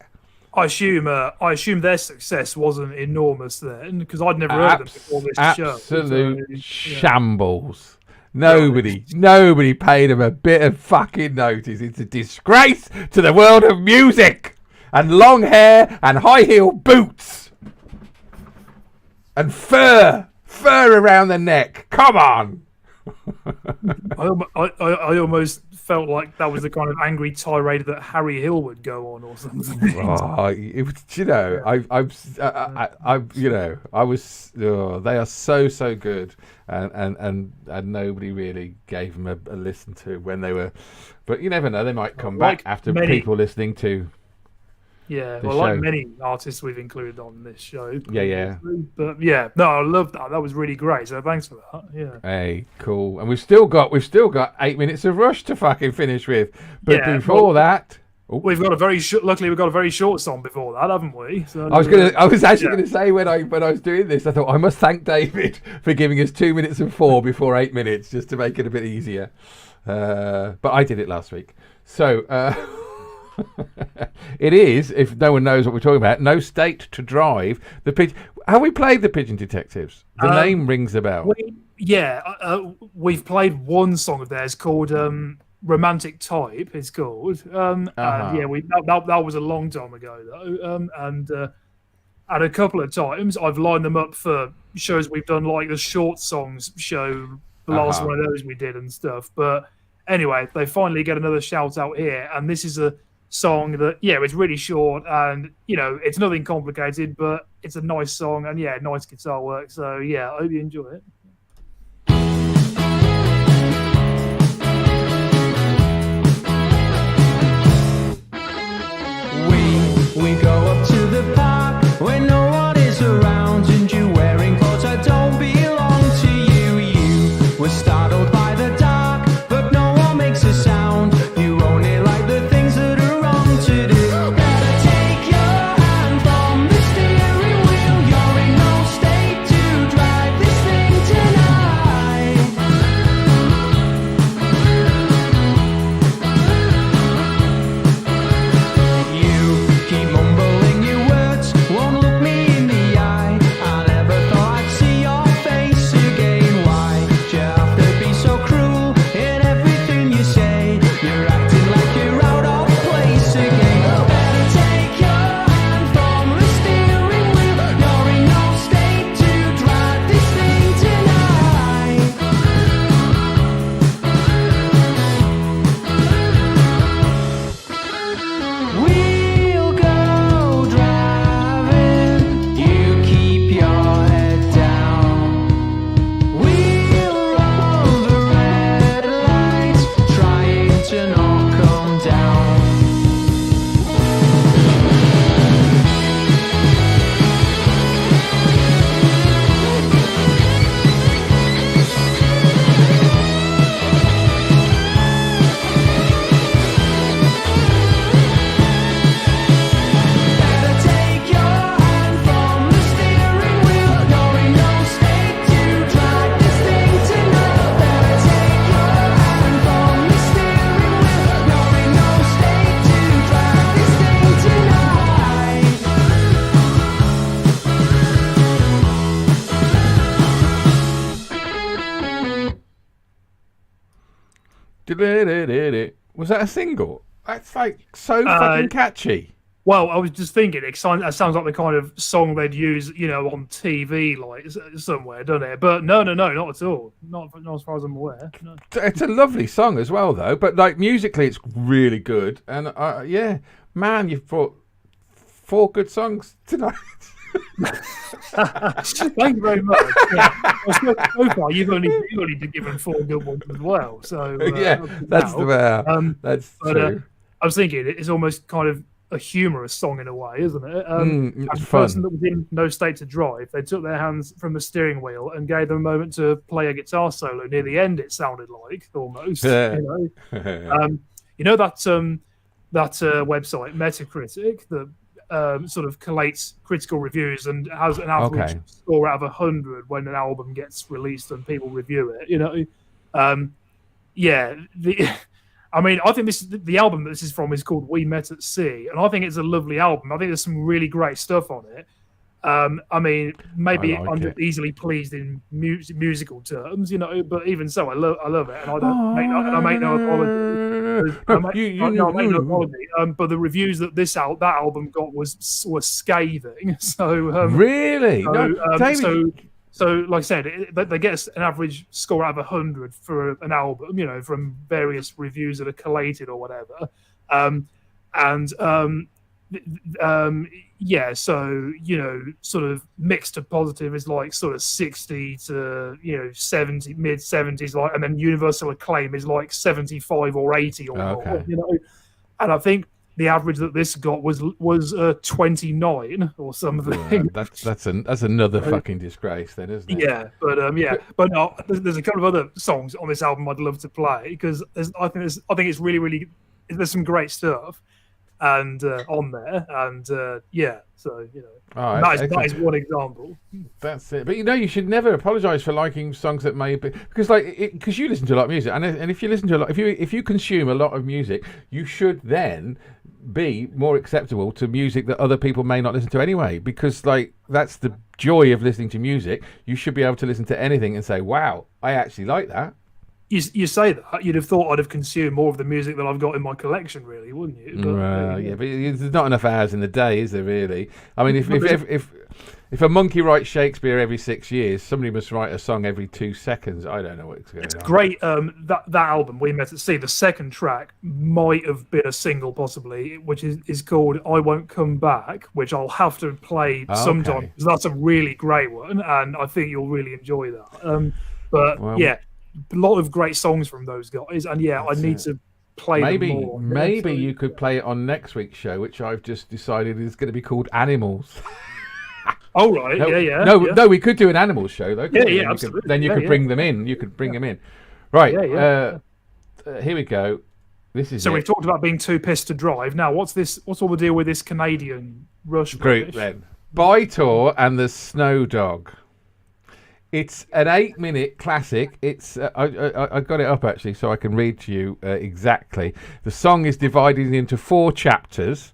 I assume their success wasn't enormous then, because I'd never heard of them before this show. Absolute shambles. Nobody paid them a bit of fucking notice. It's a disgrace to the world of music. And long hair and high heel boots. And fur around the neck. Come on. I almost felt like that was the kind of angry tirade that Harry Hill would go on or something. Oh, it was, they are so good, and nobody really gave them a listen to when they were, but you never know, they might come back after people listening to. Yeah, well, like many artists we've included on this show. Yeah. But yeah, no, I loved that. That was really great. So thanks for that. Yeah. Hey, cool. And we've still got 8 minutes of Rush to fucking finish with. But before that, we've got luckily we've got a very short song before that, haven't we? So, I was actually going to say when I was doing this, I thought I must thank David for giving us 2 minutes and 4 before 8 minutes, just to make it a bit easier. But I did it last week, so. It is, if no one knows what we're talking about, No State to Drive. Have we played the Pigeon Detectives? The name rings a bell. We've played one song of theirs called Romantic Type. It's called. And that was a long time ago though. And a couple of times I've lined them up for shows we've done, like the Short Songs show, the last one of those we did and stuff. But anyway, they finally get another shout out here, and this is a song that it's really short, and it's nothing complicated, but it's a nice song, and nice guitar work. So I hope you enjoy it. We go up to the park where no one is around, and you wearing clothes that don't belong to you. You were startled by the dark, but no one makes a sound. You only like the things that are wrong to do. Gotta take your hand from the steering wheel. You're in no state to drive this thing to Was that a single? That's like so fucking catchy. Well, I was just thinking, that sounds like the kind of song they'd use, on TV, like somewhere, doesn't it? But no, not at all. Not as far as I'm aware. No. It's a lovely song as well, though. But like musically, it's really good. And yeah, man, you've brought 4 good songs tonight. Thank you very much. Yeah. Well, so far, you've only given 4 good ones as well. So yeah, that's that's true. I was thinking it's almost kind of a humorous song in a way, isn't it? It's the fun. person that was in no state to drive, they took their hands from the steering wheel and gave them a moment to play a guitar solo. Near the end, it sounded like almost. You know that website Metacritic that sort of collates critical reviews and has an average score out of 100 when an album gets released and people review it. I think the album that this is from is called We Met at Sea, and I think it's a lovely album. I think there's some really great stuff on it. Maybe I'm just easily pleased in musical terms, but even so, I love it, and I make no apology. I make no apology. But the reviews that that album got were scathing. So really, David. So, like I said, they get an average score out of 100 for an album, from various reviews that are collated or whatever. So, sort of mixed to positive is like sort of 60 to, 70, mid 70s, like, and then universal acclaim is like 75 or 80 or more, And I think the average that this got was 29 or something. That's another fucking disgrace, then, isn't it? Yeah, but no, there's a couple of other songs on this album I'd love to play because I think it's really, really, there's some great stuff and on there, and that is one example. That's it. But you should never apologise for liking songs that may be because you listen to a lot of music, and if you listen to a lot, if you consume a lot of music, you should then be more acceptable to music that other people may not listen to anyway, because that's the joy of listening to music. You should be able to listen to anything and say, wow, I actually like that. You say that, you'd have thought I'd have consumed more of the music that I've got in my collection, really, wouldn't you? But, but there's not enough hours in the day, is there, really? I mean, if a monkey writes Shakespeare every 6 years, somebody must write a song every 2 seconds. I don't know what's going on. It's great. That album, We Met at Sea, the second track might have been a single, possibly, which is called I Won't Come Back, which I'll have to play sometime, because that's a really great one, and I think you'll really enjoy that. A lot of great songs from those guys, and I need to play them more. Maybe you could play it on next week's show, which I've just decided is going to be called Animals. Oh right, No, we could do an Animals show though. Absolutely. Then you could bring them in. You could bring them in. Right. Here we go. This is. So we've talked about being too pissed to drive. Now, what's all the deal with this Canadian Rush group then? Bytor and the Snow Dog. It's an 8-minute classic. It's I got it up actually, so I can read to you exactly. The song is divided into 4 chapters.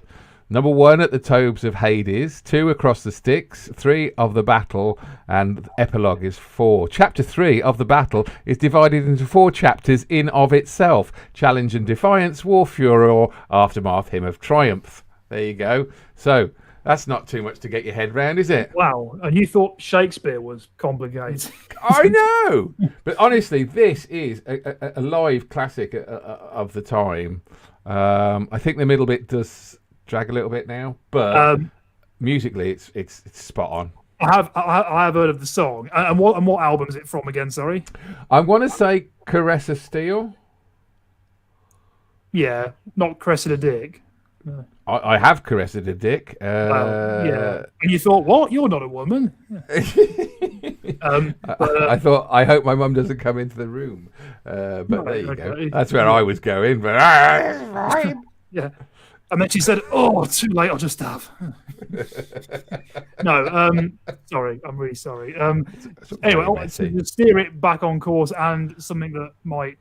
Number 1 at the Tobes of Hades, 2 across the Styx, 3 of the battle, and epilogue is 4. Chapter 3 of the battle is divided into 4 chapters in of itself: Challenge and Defiance, War Furor, Aftermath, Hymn of Triumph. There you go. So that's not too much to get your head round, is it? Wow. And you thought Shakespeare was complicated. I know. But honestly, this is a live classic of the time. I think the middle bit does drag a little bit now, but musically it's spot on. I have heard of the song. And what album is it from again, sorry? I want to say Caress of Steel. Yeah, not Cressida Dick. No. I have caressed a dick. And you thought, what? You're not a woman. I thought, I hope my mum doesn't come into the room. But there you go. That's where I was going. But yeah. And then she said, oh, too late, I'll just have. No, sorry, I'm really sorry. Anyway, to steer it back on course, and something that might,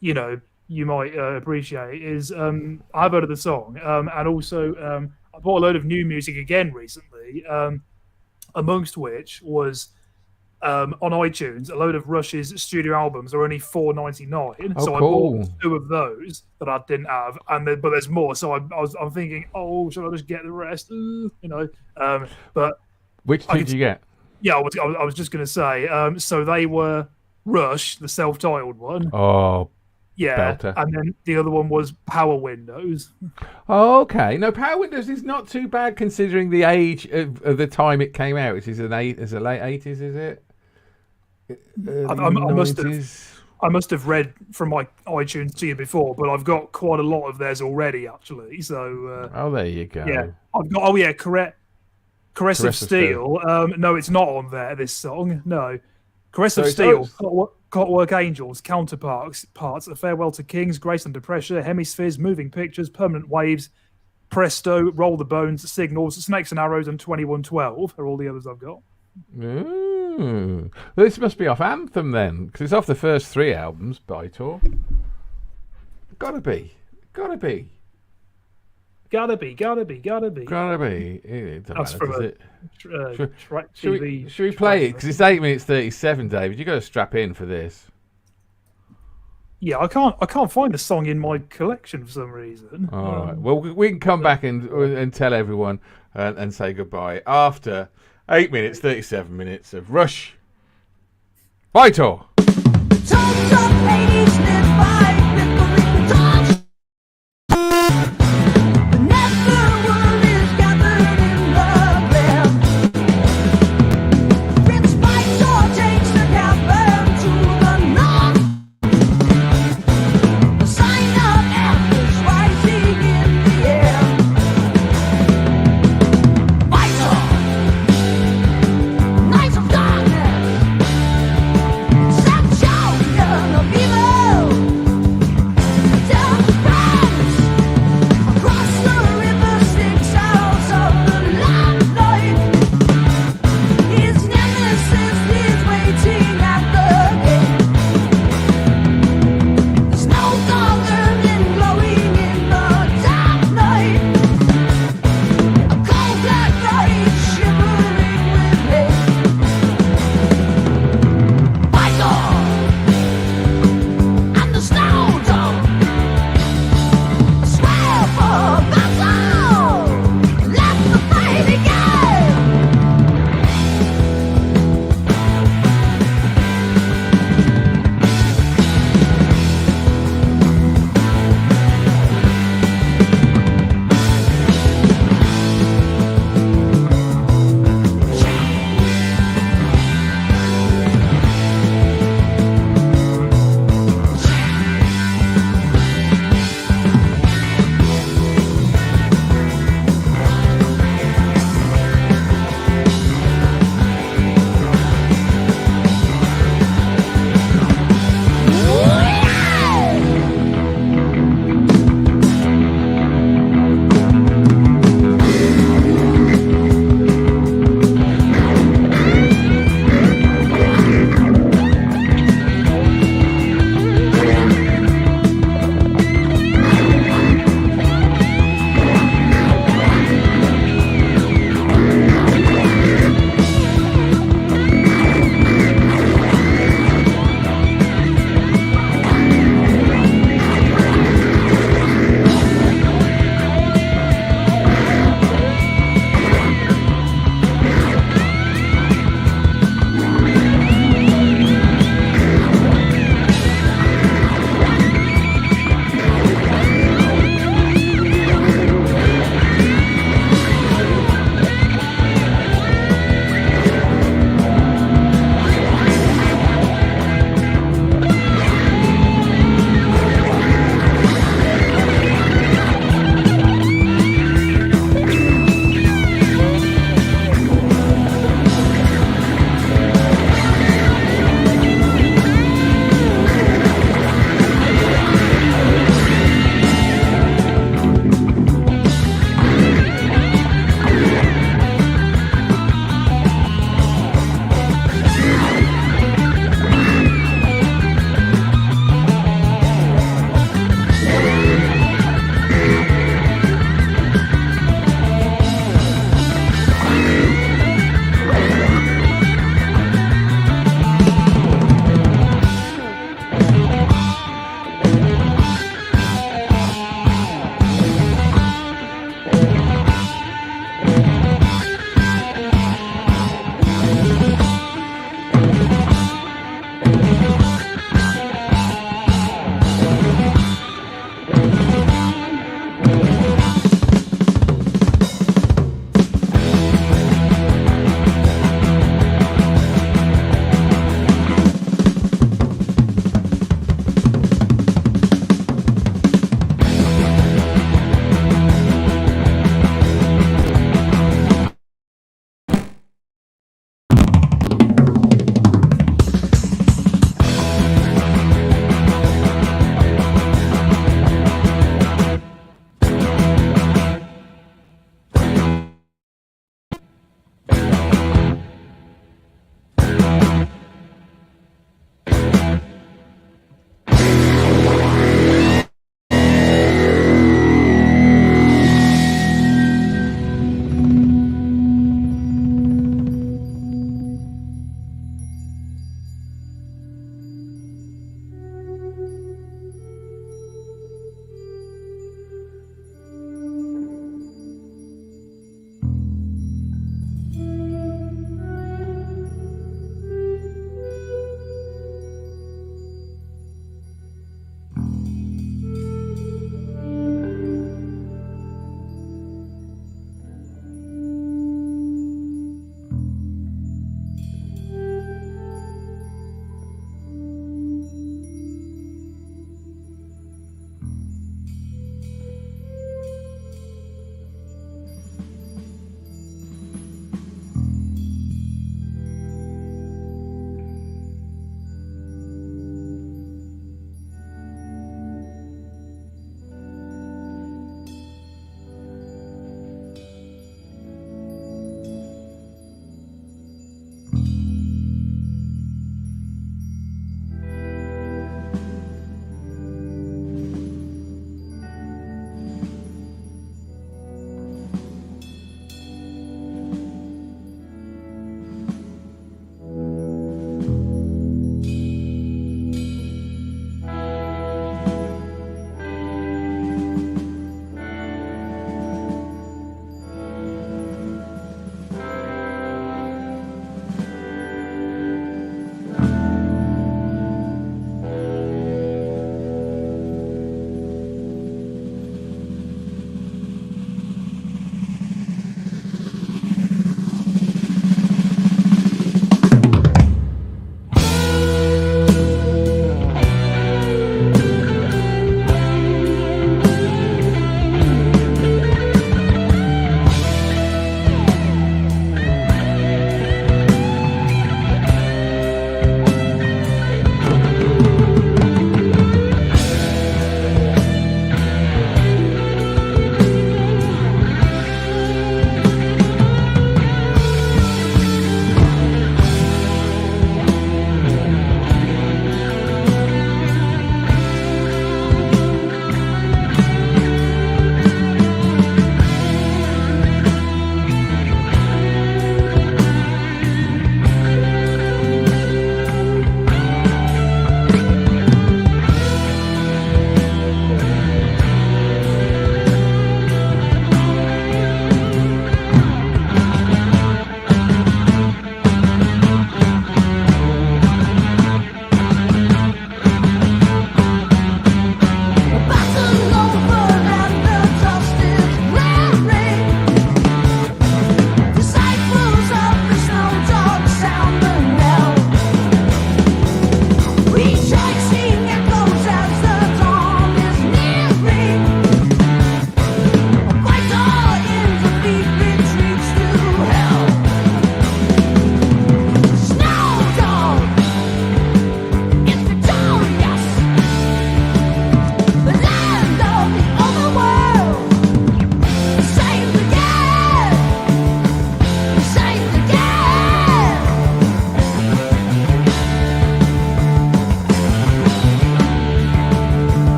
you might appreciate is I've heard of the song, and also I bought a load of new music again recently, amongst which was on iTunes, a load of Rush's studio albums are only $4.99. Oh, So cool. I bought 2 of those that I didn't have, but there's more. So I'm thinking, oh, should I just get the rest? But Which 2 did you get? yeah, I was just going to say. So they were Rush, the self-titled one. Oh, Yeah, belter. and then the other one was Power Windows. Oh, okay. No, Power Windows is not too bad considering the age of the time it came out, which is a late 80s, is it? I must have read from my iTunes to you before, but I've got quite a lot of theirs already, actually. So Oh, there you go. yeah, I've got Caress of Steel. No, it's not on there. This song, no. Caress of So Steel, it's- Clockwork Angels, Counterparts, A Farewell to Kings, Grace Under Pressure, Hemispheres, Moving Pictures, Permanent Waves, Presto, Roll the Bones, Signals, Snakes and Arrows, and 2112 are all the others I've got. Ooh. This must be off Anthem then, because it's off the first 3 albums by Tor. Gotta be. Gotta be. It don't That's matter, from does a it? Track Should TV. we play it? Because it's 8 minutes 37, David. You got to strap in for this. Yeah, I can't find the song in my collection for some reason. All right. Well, we can come back and tell everyone and say goodbye after 8 minutes 37 minutes of Rush. Bye, Tor. Talk, talk, ladies, live by, live for it, talk. The nether world is gathered in the glen. Prince Vitor takes the cavern to the north. The sign of embers rising in the air. Vitor, Knights of Darkness.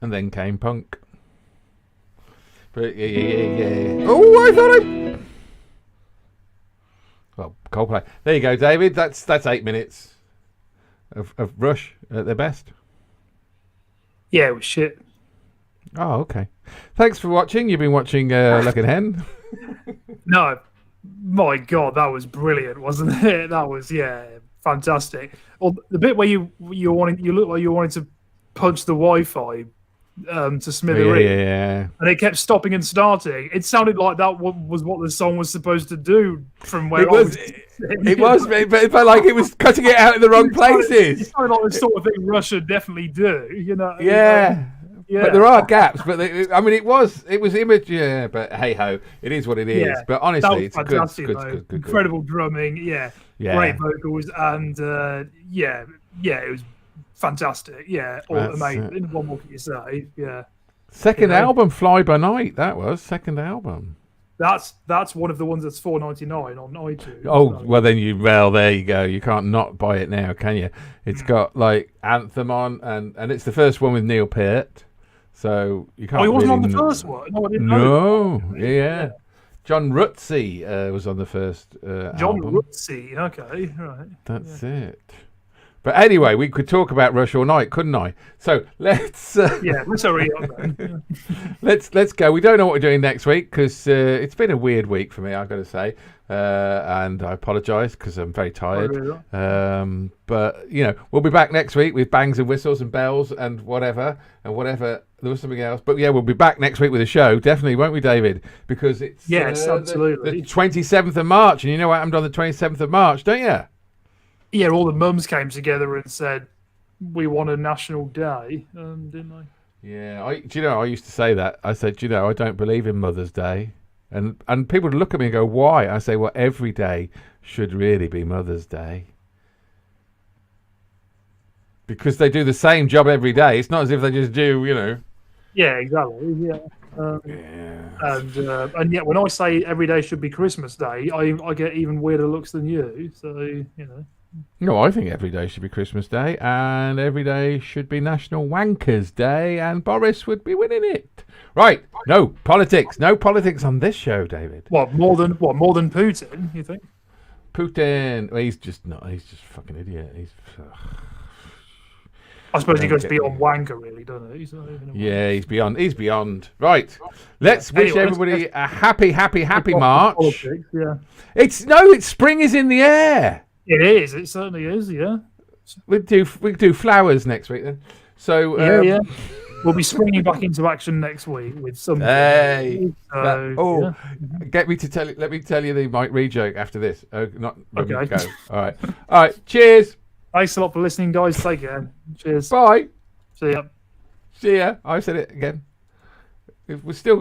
and then came punk. But yeah. Oh, I thought I. Well, Coldplay. There you go, David. That's 8 minutes of Rush at their best. Yeah, it was shit. Oh, okay. Thanks for watching. You've been watching Luck and Hen. No, my God, that was brilliant, wasn't it? That was fantastic. Well, the bit where you looked like you wanted to punch the Wi-Fi to smithereens, Yeah. and it kept stopping and starting. It sounded like that was what the song was supposed to do from where It was, but like it was cutting it out in the wrong places. It sounded like the sort of thing Russia definitely do, you know? Yeah. Yeah. But there are gaps. But it was image. Yeah. But hey ho, it is what it is. Yeah. But honestly, it's fantastic, good. Incredible drumming. Yeah. Great vocals, and it was fantastic. Yeah, all amazing. What more can you say? Yeah. Second album, Fly By Night. That was second album. That's one of the ones that's $4.99 on iTunes. Oh, well there you go. You can't not buy it now, can you? It's got like Anthem on, and it's the first one with Neil Peart. So you can't. Oh, he wasn't really on the first one. No, I didn't know. No, yeah. John Rutsey was on the first John album. Rutsey. Okay, right. That's it. But anyway, we could talk about Rush all night, couldn't I? So let's let's hurry up then. let's go. We don't know what we're doing next week because it's been a weird week for me, I've got to say, and I apologise because I'm very tired. But we'll be back next week with bangs and whistles and bells and whatever. There was something else, but we'll be back next week with a show, definitely, won't we, David? Because it's absolutely the 27th of March, and you know what happened on the 27th of March, don't you? Yeah, all the mums came together and said, we want a national day, didn't they? Yeah, I used to say that. I said, I don't believe in Mother's Day. And people would look at me and go, why? I say, well, every day should really be Mother's Day. Because they do the same job every day. It's not as if they just do, Yeah, exactly, yeah. And yet when I say every day should be Christmas Day, I get even weirder looks than you, so, No, I think every day should be Christmas Day, and every day should be National Wankers Day, and Boris would be winning it. Right? No politics on this show, David. What more than Putin? You think? Putin? Well, he's just fucking idiot. I suppose he goes beyond wanker, really, doesn't he? So, yeah, he's beyond. Right. Let's wish everybody a happy March. Politics, yeah. It's spring is in the air. It is. It certainly is. Yeah. We do flowers next week then. So yeah. We'll be springing back into action next week with some. Hey. So, Let me tell you the Mike Reed joke after this. Okay. Go. All right. Cheers. Thanks a lot for listening, guys. Take care. Cheers. Bye. See ya. See ya. I said it again. We're still.